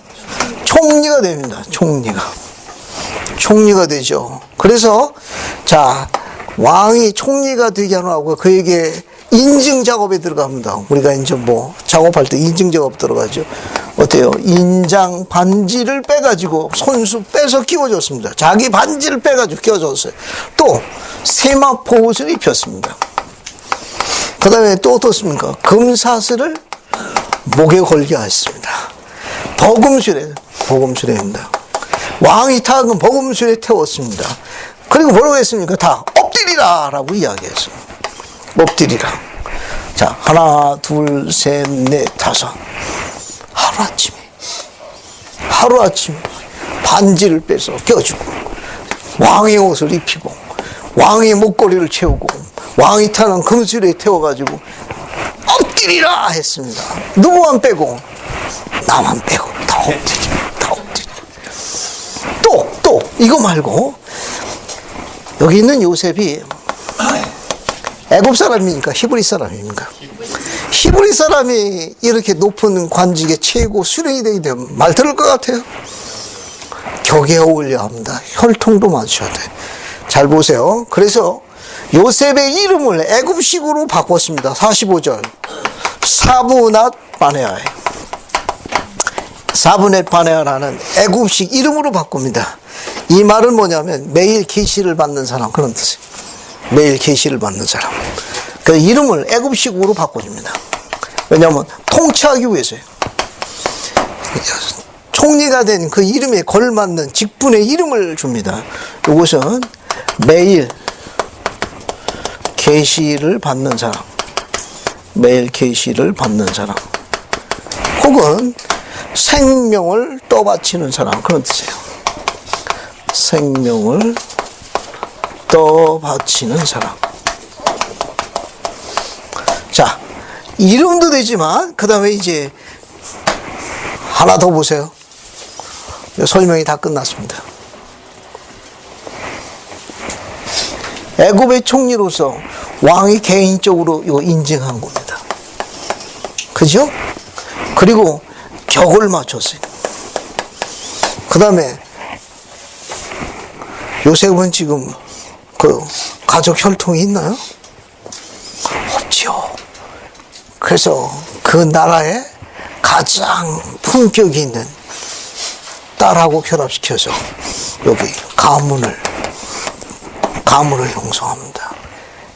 총리가 됩니다. 총리가 되죠. 그래서, 자, 왕이 총리가 되게 하라고 그에게 인증 작업에 들어갑니다. 우리가 이제 뭐 작업할 때 인증 작업 들어가죠. 어때요? 인장 반지를 빼가지고 손수 빼서 끼워줬습니다. 자기 반지를 빼가지고 끼워줬어요. 또 세마포 옷을 입혔습니다. 그 다음에 또 어떻습니까? 금사슬을 목에 걸게 하였습니다. 버금수레입니다. 왕이 타은 버금수레에 태웠습니다. 그리고 뭐라고 했습니까? 다 엎드리라 라고 이야기했어요. 엎드리라. 자, 하나, 둘, 셋, 넷, 다섯. 하루아침에 반지를 빼서 껴주고 왕의 옷을 입히고 왕의 목걸이를 채우고 왕이 타는 금수레에 태워가지고 엎드리라 했습니다. 누구만 빼고? 나만 빼고 다 엎드려. 또 이거 말고 여기 있는 요셉이 애굽 사람입니까? 히브리 사람입니까? 히브리 사람이 이렇게 높은 관직에 최고 수령이 되게 되면 말 들을 것 같아요? 격에 어울려야 합니다. 혈통도 맞춰야 돼. 잘 보세요. 그래서 요셉의 이름을 애굽식으로 바꿨습니다. 45절. 사브낫 바네아에. 사브넷 바네아라는 애굽식 이름으로 바꿉니다. 이 말은 뭐냐면 매일 계시를 받는 사람, 그런 뜻이에요. 매일 계시를 받는 사람. 그 이름을 애굽식으로 바꿔줍니다. 왜냐하면 통치하기 위해서요. 총리가 된 그 이름에 걸맞는 직분의 이름을 줍니다. 이것은 매일 계시를 받는 사람, 매일 계시를 받는 사람, 혹은 생명을 떠바치는 사람, 그런 뜻이에요. 생명을 떠바치는 사람. 자, 이름도 되지만 그 다음에 이제 하나 더 보세요. 설명이 다 끝났습니다. 애굽의 총리로서 왕이 개인적으로 이거 인증한 겁니다. 그죠? 그리고 격을 맞췄어요. 그 다음에 요셉은 지금 그 가족 혈통이 있나요? 없죠. 그래서 그 나라에 가장 품격이 있는 딸하고 결합시켜서 여기 가문을 형성합니다.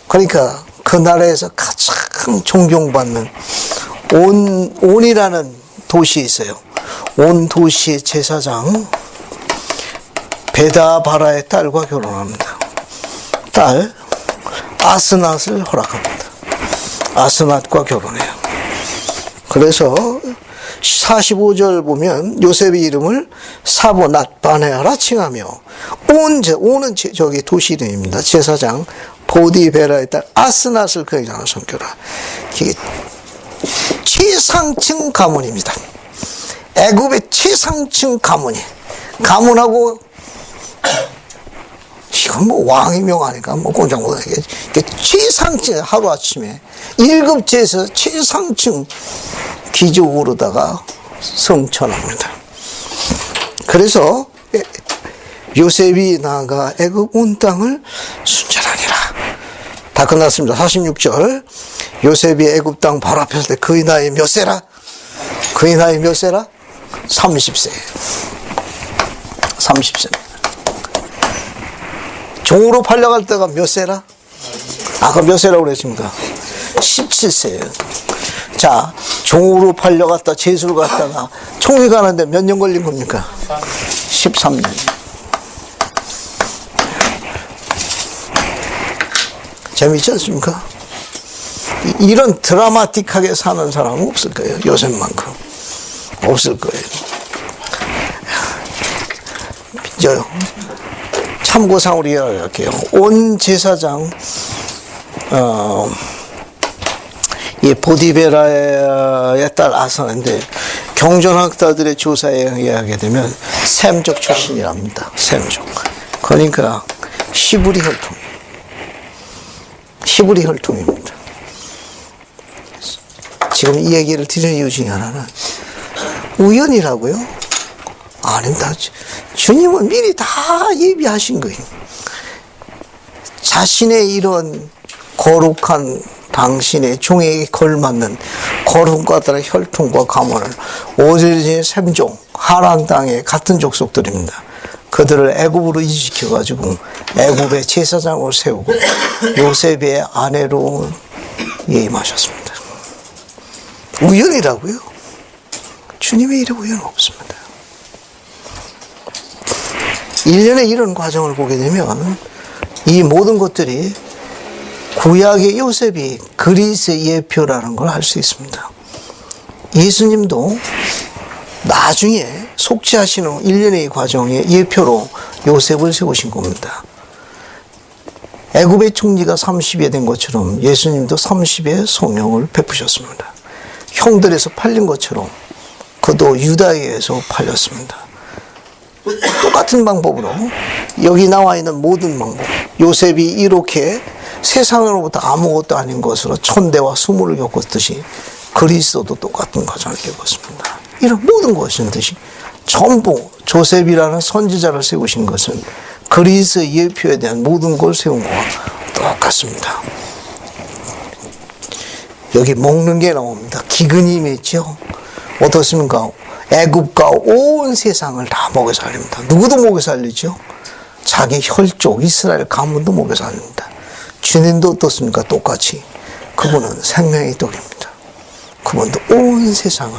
그러니까 그 나라에서 가장 존경받는 온이라는 도시에 있어요. 온 도시의 제사장 베다바라의 딸과 결혼합니다. 딸 아스낫을 허락합니다. 아스낫과 결혼해요. 그래서 45절 보면 요셉의 이름을 사브낫 바네아라 칭하며 온은 저기 도시 이름입니다. 제사장 보디베라의 딸 아스낫을 그에게 섬겨라. 이게 최상층 가문입니다. 애굽의 최상층 가문하고 이건 뭐 왕의 명 아니까 뭐 꼼짝 못하게 최상층 하루아침에 1급제에서 최상층 귀족으로다가 성천합니다. 그래서 요셉이 나아가 애굽 온 땅을 순찰하니라. 다 끝났습니다. 46절. 요셉이 애굽 땅 바로 앞에 설 때 그의 나이 몇 세라? 그의 나이 몇 세라? 30세. 30세입니다. 종으로 팔려갈 때가 몇 세라? 아까 몇 세라고 그랬습니까? 17세예요. 자, 종으로 팔려갔다 제수로 갔다가 총리 가는데 몇 년 걸린 겁니까? 13년. 재미있지 않습니까? 이런 드라마틱하게 사는 사람은 없을 거예요. 요셉만큼. 없을 거예요. 참고상으로 이야기할게요. 온 제사장, 이 보디베라의 딸 아사인데 경전학자들의 조사에 의하게 되면 셈족 출신이랍니다. 셈족. 그러니까 히브리 혈통입니다. 지금 이 얘기를 드리는 이유 중에 하나는 우연이라고요? 아닙니다. 주님은 미리 다 예비하신 거예요. 자신의 이런 거룩한 당신의 종에게 걸맞는 거룩과 따라 혈통과 가문을 오래전의 셈종 하란 땅의 같은 족속들입니다. 그들을 애굽으로 이주시켜가지고 애굽의 제사장을 세우고 요셉의 아내로 예임하셨습니다. 우연이라고요? 주님의 일에 우연은 없습니다. 일련의 이런 과정을 보게 되면 이 모든 것들이 구약의 요셉이 그리스의 예표라는 걸 알 수 있습니다. 예수님도 나중에 속죄하시는 일련의 과정의 예표로 요셉을 세우신 겁니다. 애굽의 총리가 30에 된 것처럼 예수님도 30의 소명을 베푸셨습니다. 형들에서 팔린 것처럼 그도 유다에서 팔렸습니다. 똑같은 방법으로 여기 나와 있는 모든 방법, 요셉이 이렇게 세상으로부터 아무것도 아닌 것으로 천대와 수모를 겪었듯이 그리스도도 똑같은 과정을 겪었습니다. 이런 모든 것이듯이 전부 조셉이라는 선지자를 세우신 것은 그리스의 예표에 대한 모든 걸 세운 것과 똑같습니다. 여기 먹는 게 나옵니다. 기근이 있죠. 어떻습니까? 애굽과 온 세상을 다 먹여 살립니다. 누구도 먹여 살리죠. 자기 혈족 이스라엘 가문도 먹여 살립니다. 주님도 어떻습니까? 똑같이 그분은 생명의 떡입니다. 그분도 온 세상을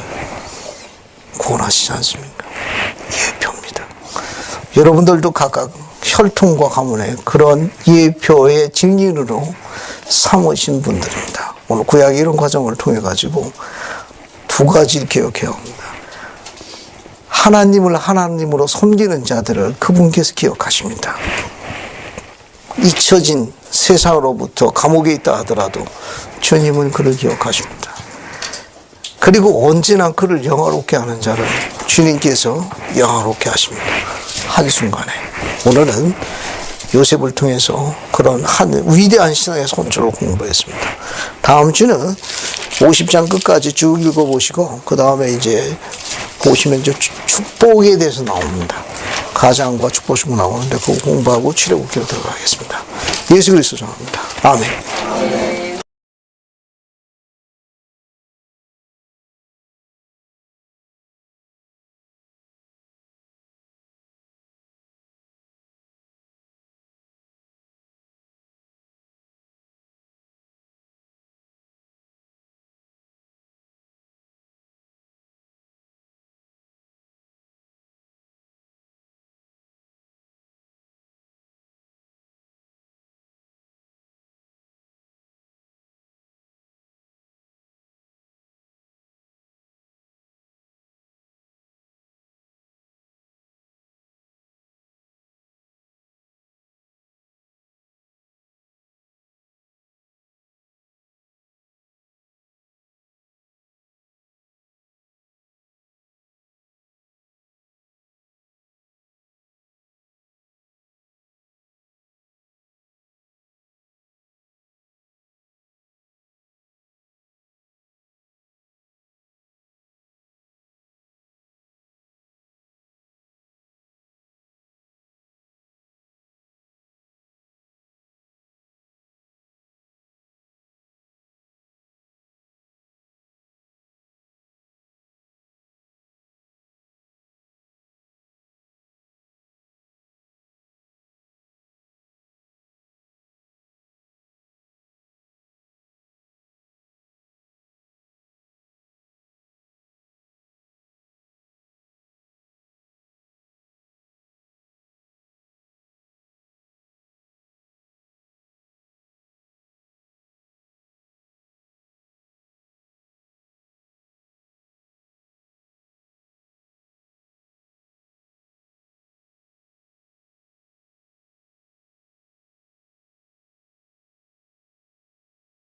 구원하시지 않습니까? 예표입니다. 여러분들도 각각 혈통과 가문의 그런 예표의 증인으로 삼으신 분들입니다. 오늘 구약의 이런 과정을 통해 가지고 두 가지를 기억해야 합니다. 하나님을 하나님으로 섬기는 자들을 그분께서 기억하십니다. 잊혀진 세상으로부터 감옥에 있다 하더라도 주님은 그를 기억하십니다. 그리고 언제나 그를 영화롭게 하는 자를 주님께서 영화롭게 하십니다. 한순간에. 오늘은 요셉을 통해서 그런 한 위대한 신앙의 선조를 공부했습니다. 다음 주는 50장 끝까지 쭉 읽어보시고 그 다음에 이제 보시면 이제 축복에 대해서 나옵니다. 가장과 축복이 나오는데 그거 공부하고 출애굽기로 들어가겠습니다. 예수 그리스도 전합니다. 아멘.